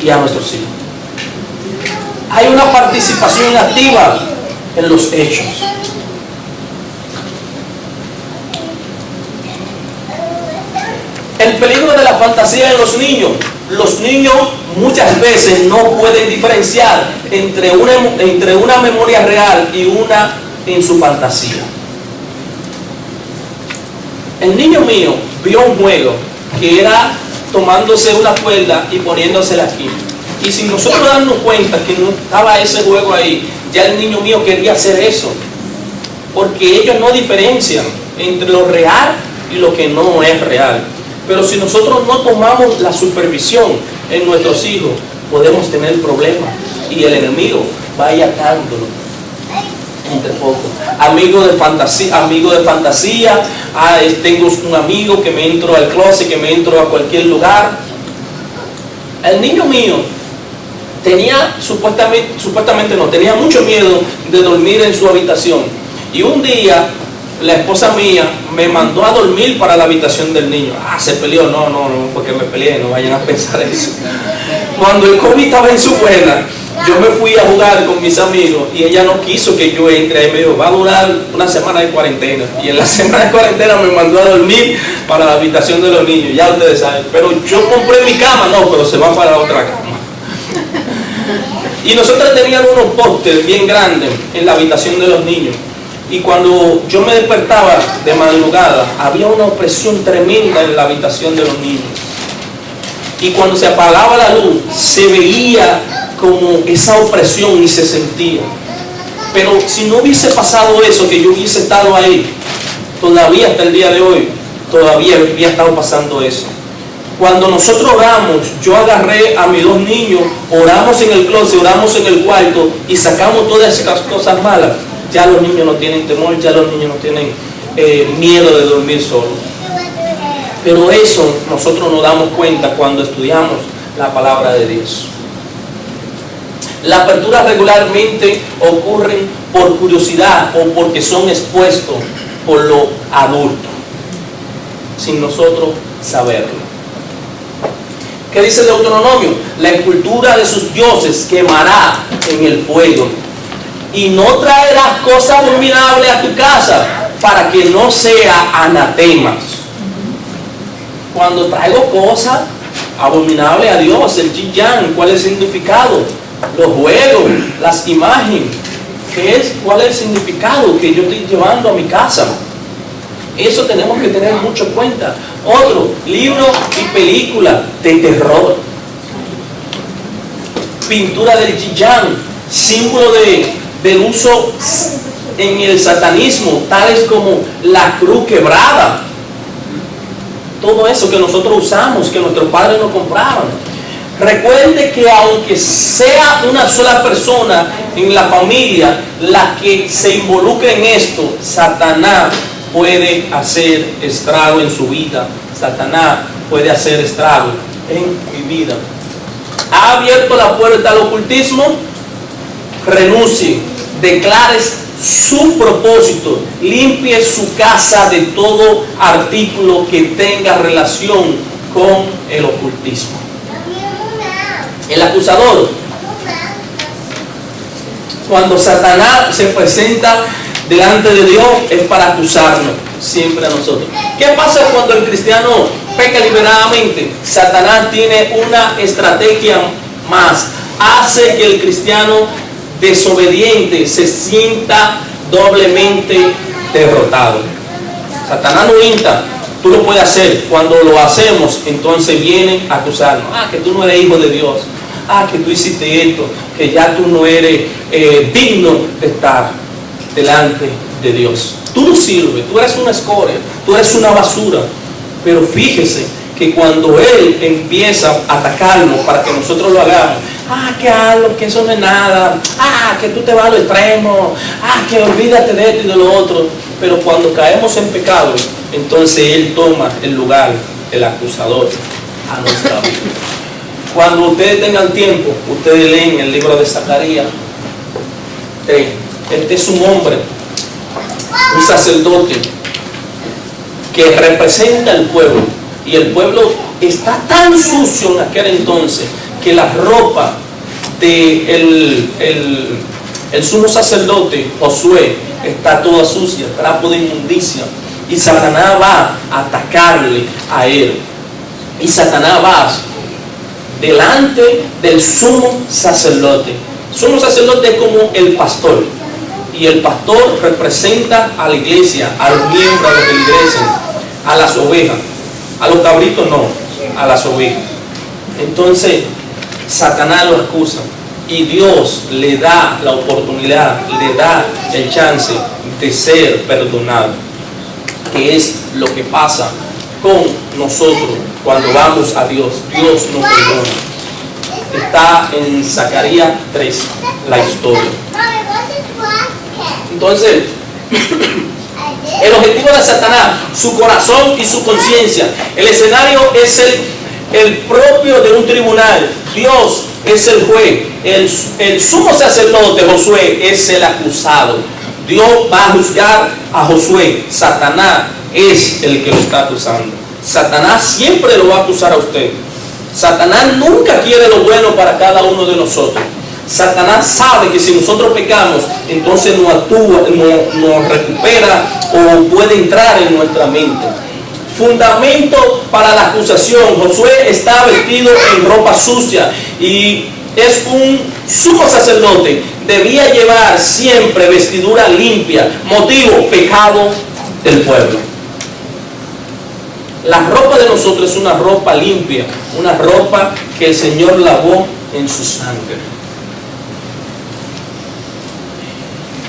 y a nuestros hijos. Hay una participación activa en los hechos. El peligro de la fantasía en los niños. Los niños muchas veces no pueden diferenciar entre una memoria real y una en su fantasía. El niño mío vio un juego que era tomándose una cuerda y poniéndosela aquí. Y sin nosotros darnos cuenta que no estaba ese juego ahí, ya el niño mío quería hacer eso. Porque ellos no diferencian entre lo real y lo que no es real. Pero si nosotros no tomamos la supervisión en nuestros hijos, podemos tener problemas. Y el enemigo va atacándolo entre poco. Amigo de fantasía, tengo un amigo que me entro al closet, que me entro a cualquier lugar. El niño mío tenía, supuestamente no, tenía mucho miedo de dormir en su habitación. Y un día, la esposa mía me mandó a dormir para la habitación del niño. Se peleó, no, porque me peleé, no vayan a pensar eso. Cuando el COVID estaba en su buena, yo me fui a jugar con mis amigos y ella no quiso que yo entre. Ahí me dijo, va a durar una semana de cuarentena. Y en la semana de cuarentena me mandó a dormir para la habitación de los niños, ya ustedes saben. Pero yo compré mi cama, no, pero se va para otra cama. Y nosotros teníamos unos pósteres bien grandes en la habitación de los niños. Y cuando yo me despertaba de madrugada, había una opresión tremenda en la habitación de los niños. Y cuando se apagaba la luz, se veía como esa opresión y se sentía. Pero si no hubiese pasado eso, que yo hubiese estado ahí, todavía hasta el día de hoy, todavía había estado pasando eso. Cuando nosotros oramos, yo agarré a mis 2 niños, oramos en el closet, oramos en el cuarto y sacamos todas esas cosas malas. Ya los niños no tienen temor, ya los niños no tienen miedo de dormir solos. Pero eso nosotros nos damos cuenta cuando estudiamos la palabra de Dios. La apertura regularmente ocurren por curiosidad o porque son expuestos por los adultos, sin nosotros saberlo. ¿Qué dice Deuteronomio? La escultura de sus dioses quemará en el fuego, y no traerás cosas abominables a tu casa para que no sea anatemas. Cuando traigo cosas abominables a Dios, el yin-yang, ¿cuál es el significado? Los juegos, las imágenes, ¿cuál es el significado que yo estoy llevando a mi casa? Eso tenemos que tener mucho en cuenta. Otro, libros y películas de terror. Pintura del yin-yang, símbolo del uso en el satanismo, tales como la cruz quebrada. Todo eso que nosotros usamos, que nuestros padres nos compraron. Recuerde que aunque sea una sola persona en la familia la que se involucre en esto, Satanás puede hacer estrago en su vida. Satanás puede hacer estrago en mi vida. ¿Ha abierto la puerta al ocultismo? Renuncie, declares su propósito, limpie su casa de todo artículo que tenga relación con el ocultismo. El acusador, cuando Satanás se presenta delante de Dios, es para acusarnos siempre a nosotros. ¿Qué pasa cuando el cristiano peca liberadamente? Satanás tiene una estrategia más, hace que el cristiano desobediente se sienta doblemente derrotado. Satanás no hinta, tú lo puedes hacer. Cuando lo hacemos, entonces vienen a acusarnos. Que tú no eres hijo de Dios. Que tú hiciste esto, que ya tú no eres digno de estar delante de Dios. Tú no sirves, tú eres una escoria, tú eres una basura. Pero fíjese que cuando Él empieza a atacarnos para que nosotros lo hagamos, que hazlo, que eso no es nada, que tú te vas al extremo, que olvídate de esto y de lo otro. Pero cuando caemos en pecado, entonces Él toma el lugar del acusador a nuestra vida. Cuando ustedes tengan tiempo, ustedes leen el libro de Zacarías 3. Este es un hombre, un sacerdote, que representa al pueblo. Y el pueblo está tan sucio en aquel entonces que la ropa del el sumo sacerdote Josué está toda sucia, trapo de inmundicia. Y Satanás va a atacarle a él. Y Satanás va delante del sumo sacerdote. Sumo sacerdote es como el pastor. Y el pastor representa a la iglesia, a los miembros de la iglesia, a las ovejas. A los cabritos no, a las ovejas. Entonces, Satanás lo acusa. Y Dios le da la oportunidad, le da el chance de ser perdonado. Que es lo que pasa con nosotros cuando vamos a Dios. Dios nos perdona. Está en Zacarías 3 la historia. Entonces, el objetivo de Satanás, su corazón y su conciencia. El escenario es el propio de un tribunal. Dios es el juez. El sumo sacerdote Josué es el acusado. Dios va a juzgar a Josué. Satanás es el que lo está acusando. Satanás siempre lo va a acusar a usted. Satanás nunca quiere lo bueno para cada uno de nosotros. Satanás sabe que si nosotros pecamos, entonces nos actúa, nos recupera o puede entrar en nuestra mente. Fundamento para la acusación. Josué está vestido en ropa sucia y es un sumo sacerdote. Debía llevar siempre vestidura limpia. Motivo, pecado del pueblo. La ropa de nosotros es una ropa limpia, una ropa que el Señor lavó en su sangre.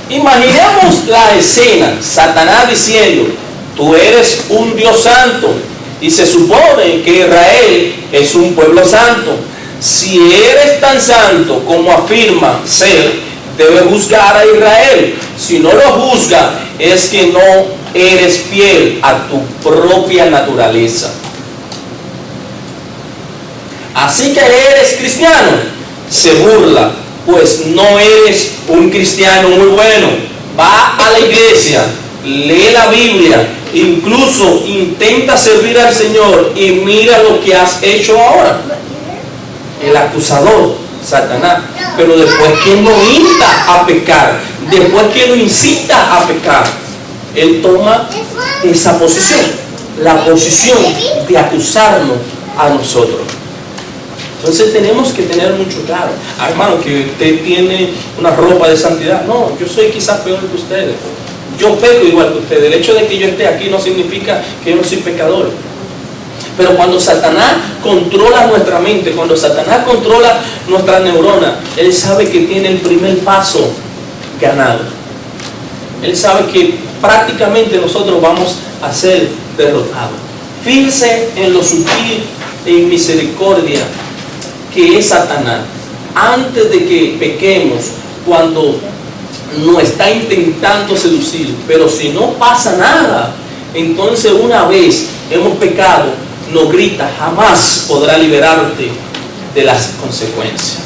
Imaginemos la escena, Satanás diciendo, tú eres un Dios santo Y se supone que Israel es un pueblo santo. Si eres tan santo como afirma ser, debes juzgar a Israel. Si no lo juzga, es que no eres fiel a tu propia naturaleza. Así que eres cristiano, se burla, pues no eres un cristiano muy bueno. Va a la iglesia, lee la Biblia, incluso intenta servir al Señor y mira lo que has hecho ahora. El acusador, Satanás. Pero después que lo insta a pecar, después que lo incita a pecar, él toma esa posición, la posición de acusarnos a nosotros. Entonces tenemos que tener mucho claro, hermano, que usted tiene una ropa de santidad. No, yo soy quizás peor que ustedes. Yo peco igual que ustedes. El hecho de que yo esté aquí no significa que yo no soy pecador. Pero cuando Satanás controla nuestra mente, cuando Satanás controla nuestras neuronas, él sabe que tiene el primer paso ganado. Él sabe que prácticamente nosotros vamos a ser derrotados. Fíjense en lo sutil e misericordia que es Satanás. Antes de que pequemos, cuando nos está intentando seducir, pero si no pasa nada, entonces una vez hemos pecado, nos grita, jamás podrá liberarte de las consecuencias.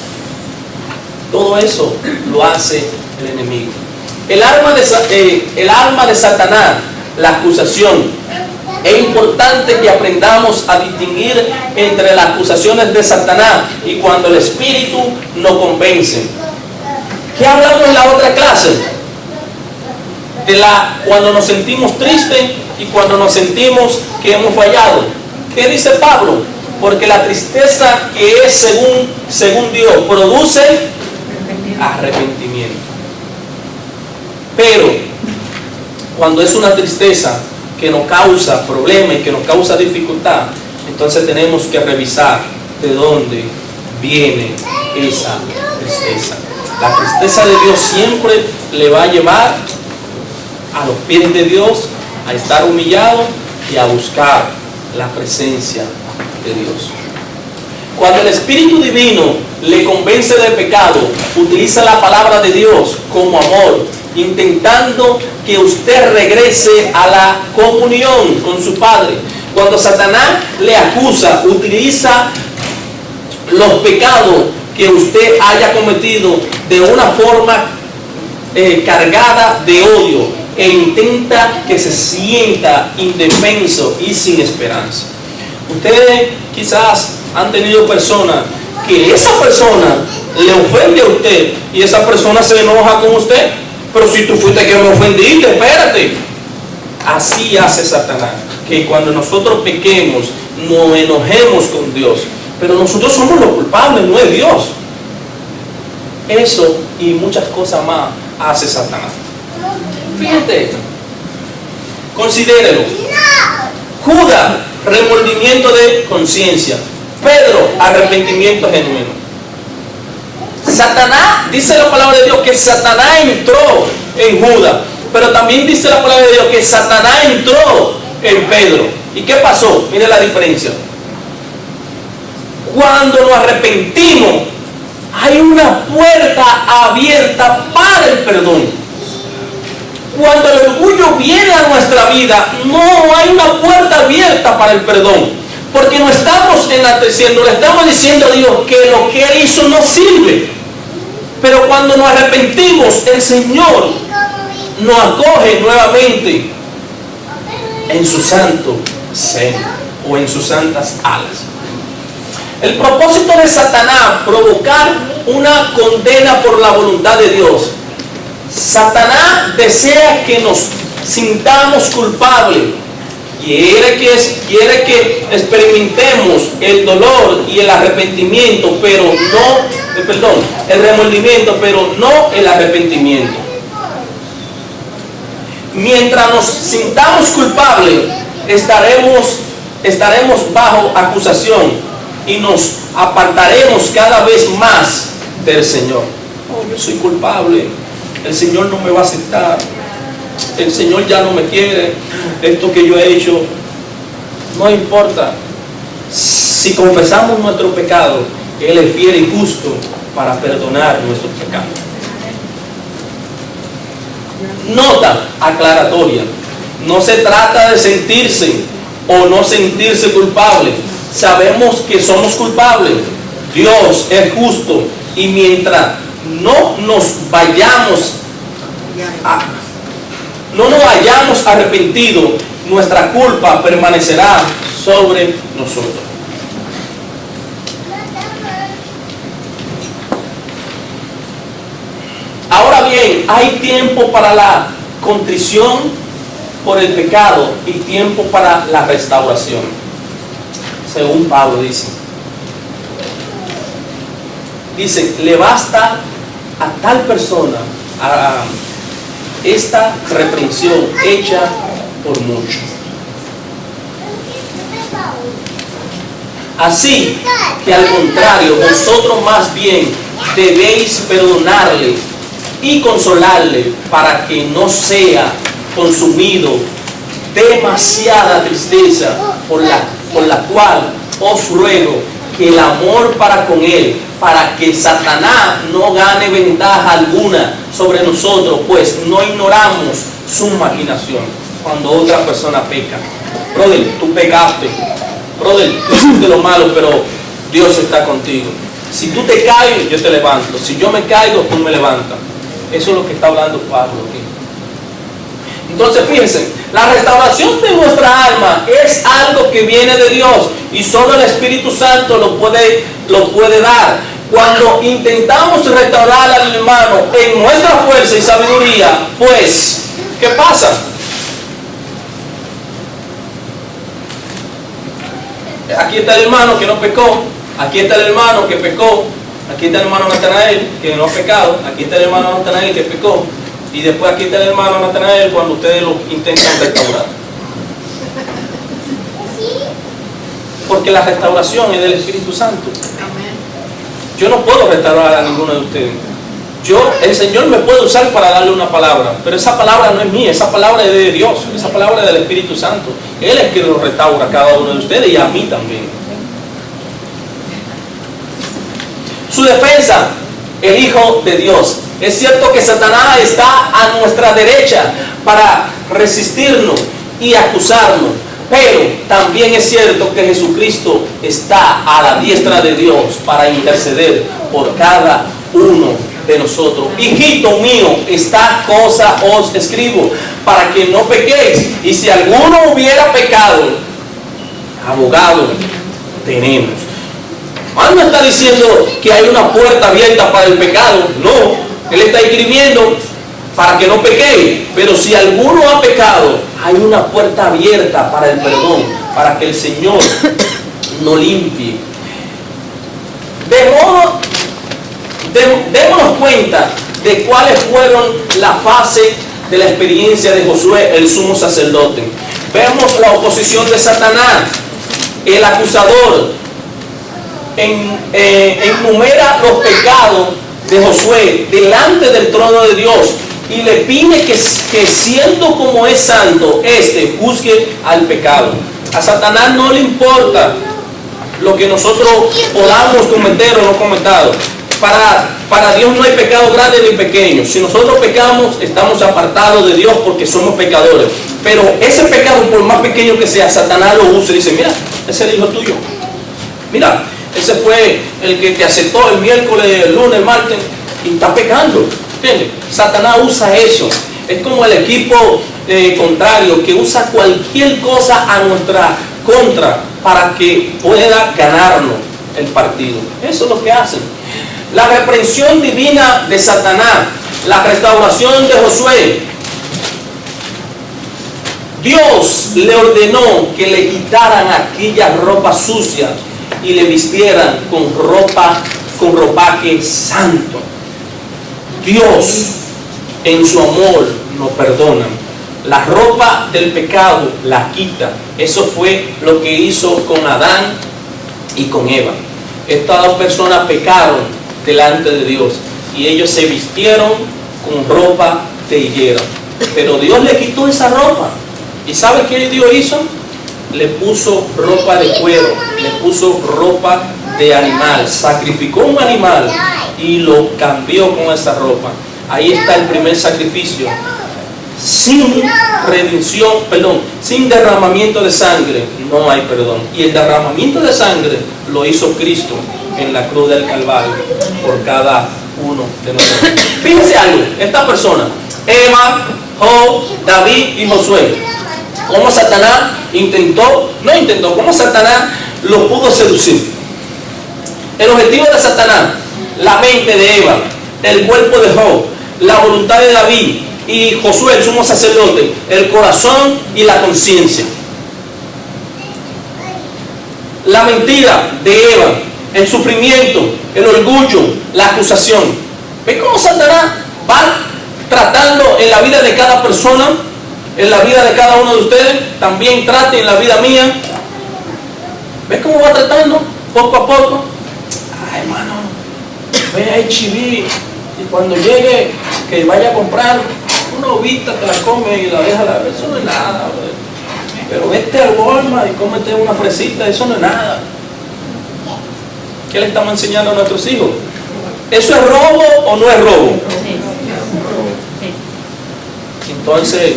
Todo eso lo hace el enemigo. El arma de Satanás, la acusación. Es importante que aprendamos a distinguir entre las acusaciones de Satanás y cuando el Espíritu nos convence. ¿Qué hablamos en la otra clase? Cuando nos sentimos tristes y cuando nos sentimos que hemos fallado. ¿Qué dice Pablo? Porque la tristeza que es según Dios produce arrepentimiento. Pero cuando es una tristeza que nos causa problemas y que nos causa dificultad, entonces tenemos que revisar de dónde viene esa tristeza. La tristeza de Dios siempre le va a llevar a los pies de Dios, a estar humillado y a buscar la presencia de Dios. Cuando el Espíritu Divino le convence de pecado, utiliza la palabra de Dios como amor, intentando que usted regrese a la comunión con su Padre. Cuando Satanás le acusa, utiliza los pecados que usted haya cometido de una forma cargada de odio e intenta que se sienta indefenso y sin esperanza. Ustedes quizás han tenido personas que esa persona le ofende a usted y esa persona se enoja con usted. Pero si tú fuiste que me ofendiste, espérate. Así hace Satanás, que cuando nosotros pequemos, nos enojemos con Dios. Pero nosotros somos los culpables, no es Dios. Eso y muchas cosas más hace Satanás. Fíjate esto. Considérelo. Judas, remordimiento de conciencia. Pedro, arrepentimiento genuino. Satanás, dice la palabra de Dios que Satanás entró en Judas, pero también dice la palabra de Dios que Satanás entró en Pedro. ¿Y qué pasó? Mire la diferencia. Cuando nos arrepentimos, hay una puerta abierta para el perdón. Cuando el orgullo viene a nuestra vida, no hay una puerta abierta para el perdón, porque nos estamos enalteciendo, le estamos diciendo a Dios que lo que Él hizo no sirve. Pero cuando nos arrepentimos, el Señor nos acoge nuevamente en su santo seno o en sus santas alas. El propósito de Satanás, provocar una condena por la voluntad de Dios. Satanás desea que nos sintamos culpables. Quiere que experimentemos el dolor y el arrepentimiento, pero no, el remordimiento, pero no el arrepentimiento. Mientras nos sintamos culpables, estaremos bajo acusación y nos apartaremos cada vez más del Señor. Oh, yo soy culpable, el Señor no me va a aceptar, el Señor ya no me quiere, esto que yo he hecho no importa. Si confesamos nuestro pecado, Él es fiel y justo para perdonar nuestros pecados. Nota aclaratoria: no se trata de sentirse o no sentirse culpable. Sabemos que somos culpables. Dios es justo y mientras no nos hayamos arrepentido, nuestra culpa permanecerá sobre nosotros. Ahora bien, hay tiempo para la contrición por el pecado y tiempo para la restauración, según Pablo dice. Le basta a tal persona a esta reprensión hecha por muchos. Así que al contrario, vosotros más bien debéis perdonarle y consolarle para que no sea consumido demasiada tristeza, por la cual os ruego que el amor para con él, para que Satanás no gane ventaja alguna sobre nosotros, pues no ignoramos su maquinación cuando otra persona peca. Brother, tú pecaste. Brother, tú hiciste lo malo, pero Dios está contigo. Si tú te caes, yo te levanto. Si yo me caigo, tú me levantas. Eso es lo que está hablando Pablo aquí. Entonces fíjense, la restauración de nuestra alma es algo que viene de Dios y solo el Espíritu Santo lo puede dar. Cuando intentamos restaurar al hermano en nuestra fuerza y sabiduría, pues, ¿qué pasa? Aquí está el hermano que no pecó, aquí está el hermano que pecó, aquí está el hermano Natanael que no ha pecado, aquí está el hermano Natanael que pecó, y después aquí está el hermano Natanael cuando ustedes lo intentan restaurar. Porque la restauración es del Espíritu Santo. Yo no puedo restaurar a ninguno de ustedes. El Señor me puede usar para darle una palabra, pero esa palabra no es mía, esa palabra es de Dios, esa palabra es del Espíritu Santo. Él es quien lo restaura a cada uno de ustedes y a mí también. Su defensa, el Hijo de Dios. Es cierto que Satanás está a nuestra derecha para resistirnos y acusarnos, pero también es cierto que Jesucristo está a la diestra de Dios para interceder por cada uno de nosotros. Hijito mío, esta cosa os escribo para que no pequéis, y si alguno hubiera pecado, abogado tenemos. No está diciendo que hay una puerta abierta para el pecado, no. Él está escribiendo para que no pequéis, pero si alguno ha pecado, hay una puerta abierta para el perdón, para que el Señor nos limpie. Démonos cuenta de cuáles fueron las fases de la experiencia de Josué, el sumo sacerdote. Vemos la oposición de Satanás, el acusador. Enumera los pecados de Josué delante del trono de Dios y le pide que siendo como es santo, juzgue al pecado. A Satanás no le importa lo que nosotros podamos cometer o no cometer. Para Dios no hay pecado grande ni pequeño. Si nosotros pecamos, estamos apartados de Dios porque somos pecadores. Pero ese pecado, por más pequeño que sea, Satanás lo usa y dice: mira, ese es el hijo tuyo. Mira, ese fue el que te aceptó el miércoles, el lunes, el martes, y está pecando. ¿Entiendes? Satanás usa eso. Es como el equipo contrario que usa cualquier cosa a nuestra contra para que pueda ganarnos el partido. Eso es lo que hacen. La reprensión divina de Satanás, la restauración de Josué. Dios le ordenó que le quitaran aquella ropa sucia y le vistieran con ropaje santo. Dios en su amor nos perdona. La ropa del pecado la quita. Eso fue lo que hizo con Adán y con Eva. Estas dos personas pecaron delante de Dios y ellos se vistieron con ropa de higuera. Pero Dios le quitó esa ropa. ¿Y sabe qué Dios hizo? le puso ropa de cuero, le puso ropa de animal, sacrificó un animal y lo cambió con esa ropa. Ahí está el primer sacrificio. Sin redención, sin derramamiento de sangre no hay perdón. Y el derramamiento de sangre lo hizo Cristo en la cruz del Calvario por cada uno de nosotros. Fíjense algo, esta persona, Eva, Job, David y Josué, cómo Satanás cómo Satanás lo pudo seducir. El objetivo de Satanás, la mente de Eva, el cuerpo de Job, la voluntad de David y Josué, el sumo sacerdote, el corazón y la conciencia. La mentira de Eva, el sufrimiento, el orgullo, la acusación. ¿Ves cómo Satanás va tratando en la vida de cada persona, en la vida de cada uno de ustedes? También trate en la vida mía. ¿Ves cómo va tratando? Poco a poco. Ay, hermano, ve a HB y cuando llegue, que vaya a comprar una ovita, te la come y la deja, eso no es nada, bro. Pero vete al Walmart y cómete una fresita, eso no es nada. ¿Qué le estamos enseñando a nuestros hijos? ¿Eso es robo o no es robo? Entonces,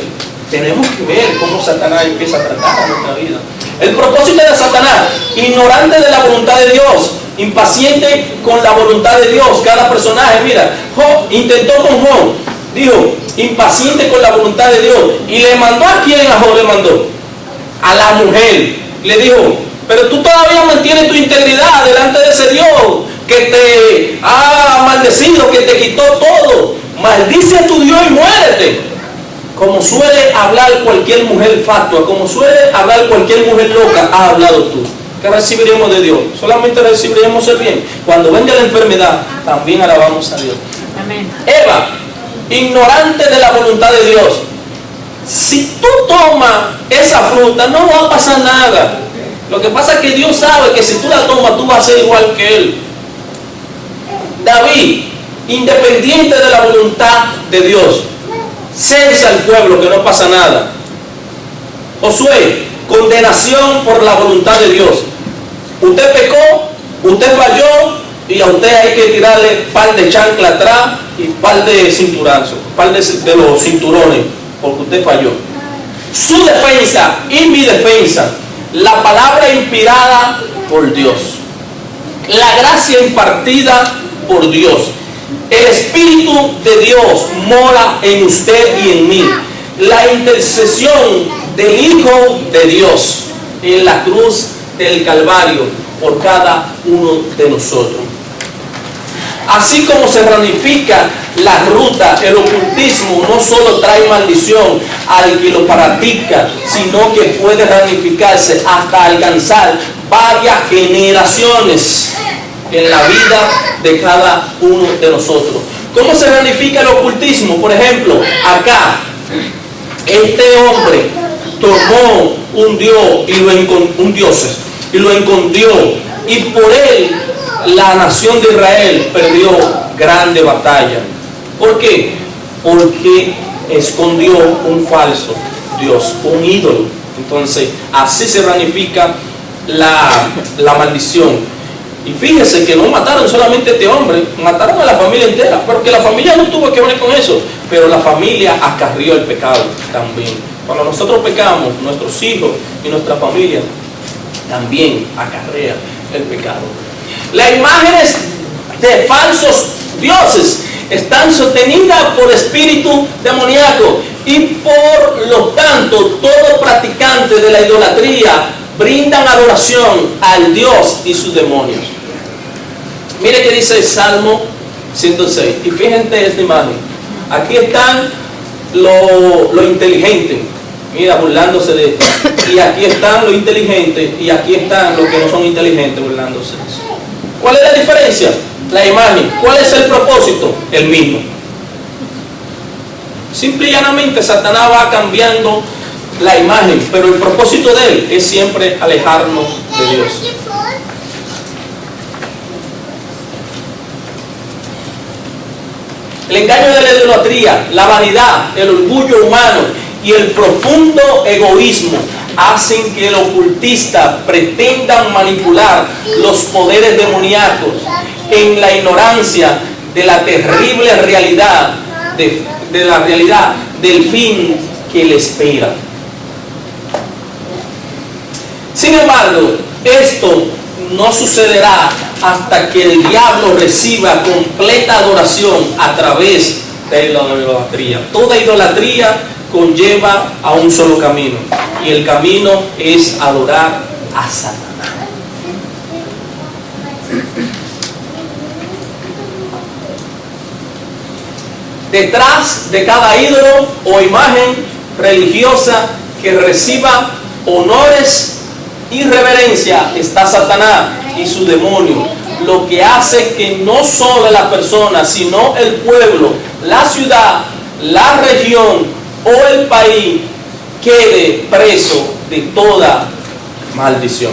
tenemos que ver cómo Satanás empieza a tratar a nuestra vida. El propósito de Satanás, ignorante de la voluntad de Dios, impaciente con la voluntad de Dios. Cada personaje, mira, Job intentó con Job, dijo, impaciente con la voluntad de Dios. ¿Y le mandó a quién? A Job le mandó a la mujer. Le dijo, pero tú todavía mantienes tu integridad delante de ese Dios que te ha maldecido, que te quitó todo. Maldice a tu Dios y muérete. Como suele hablar cualquier mujer fatua, como suele hablar cualquier mujer loca, has hablado tú. ¿Qué recibiremos de Dios? Solamente recibiremos el bien. Cuando venga la enfermedad, también alabamos a Dios. Amén. Eva, ignorante de la voluntad de Dios. Si tú tomas esa fruta, no va a pasar nada. Lo que pasa es que Dios sabe que si tú la tomas, tú vas a ser igual que Él. David, independiente de la voluntad de Dios, censa al pueblo, que no pasa nada. Josué, condenación por la voluntad de Dios. Usted pecó, usted falló y a usted hay que tirarle par de chancla atrás y par de cinturazos, par de los cinturones, porque usted falló. Su defensa y mi defensa, la palabra inspirada por Dios, la gracia impartida por Dios, el Espíritu de Dios mora en usted y en mí, la intercesión del Hijo de Dios en la cruz del Calvario por cada uno de nosotros. Así como se ramifica la ruta, el ocultismo no solo trae maldición al que lo practica, sino que puede ramificarse hasta alcanzar varias generaciones en la vida de cada uno de nosotros. ¿Cómo se ramifica el ocultismo? Por ejemplo, acá, este hombre tomó un dios y lo escondió, y por él la nación de Israel perdió grande batalla. ¿Por qué? Porque escondió un falso Dios, un ídolo. Entonces, así se ramifica la maldición. Y fíjese que no mataron solamente a este hombre, mataron a la familia entera, porque la familia no tuvo que ver con eso, pero la familia acarrió el pecado también. Cuando nosotros pecamos, nuestros hijos y nuestra familia también acarrea el pecado. Las imágenes de falsos dioses están sostenidas por espíritu demoníaco, y por lo tanto todo practicante de la idolatría brindan adoración al Dios y sus demonios. Mire que dice el Salmo 106, y fíjense esta imagen. Aquí están lo inteligente, mira, burlándose de esto, y aquí están los inteligentes, y aquí están los que no son inteligentes burlándose de eso. ¿Cuál es la diferencia? La imagen. ¿Cuál es el propósito? El mismo. Simple y llanamente Satanás va cambiando la imagen, pero el propósito de él es siempre alejarnos de Dios. El engaño de la idolatría, la vanidad, el orgullo humano y el profundo egoísmo hacen que el ocultista pretendan manipular los poderes demoníacos en la ignorancia de la terrible realidad, de la realidad del fin que le espera. Sin embargo, esto no sucederá hasta que el diablo reciba completa adoración a través de la idolatría. Toda idolatría conlleva a un solo camino, y el camino es adorar a Satanás. Detrás de cada ídolo o imagen religiosa que reciba honores y reverencia está Satanás y su demonio, lo que hace que no solo la persona, sino el pueblo, la ciudad, la región o el país quede preso de toda maldición.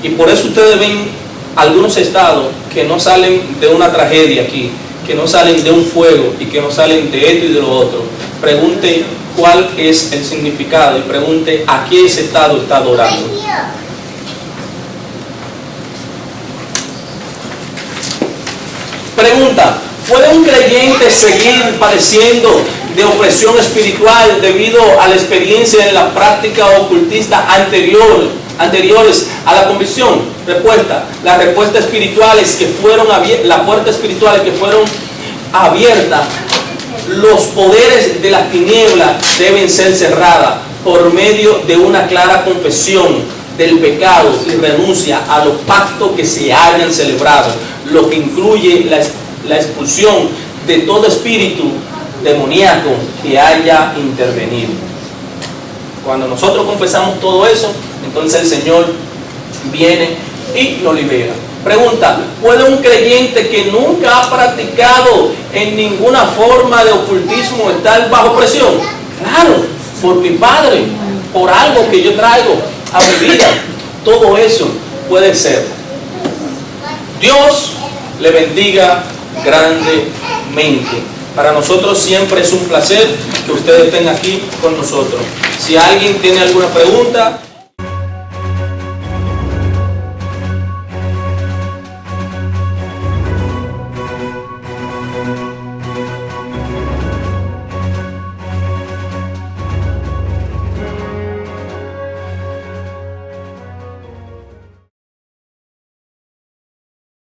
Y por eso ustedes ven algunos estados que no salen de una tragedia aquí, que no salen de un fuego y que no salen de esto y de lo otro. Pregunte cuál es el significado y pregunte a qué ese estado está adorando. Pregunta: ¿puede un creyente seguir padeciendo de opresión espiritual debido a la experiencia en la práctica ocultista anteriores a la convicción? Respuesta: las respuestas espirituales que fueron las puertas espirituales que fueron abiertas, los poderes de las tinieblas deben ser cerradas por medio de una clara confesión del pecado y renuncia a los pactos que se hayan celebrado, lo que incluye la expulsión de todo espíritu demoníaco que haya intervenido. Cuando nosotros confesamos todo eso, entonces el Señor viene y nos libera. Pregunta: ¿puede un creyente que nunca ha practicado en ninguna forma de ocultismo estar bajo presión? Claro, por mi Padre, por algo que yo traigo a mi vida. Todo eso puede ser. Dios le bendiga grandemente. Para nosotros siempre es un placer que ustedes estén aquí con nosotros. Si alguien tiene alguna pregunta.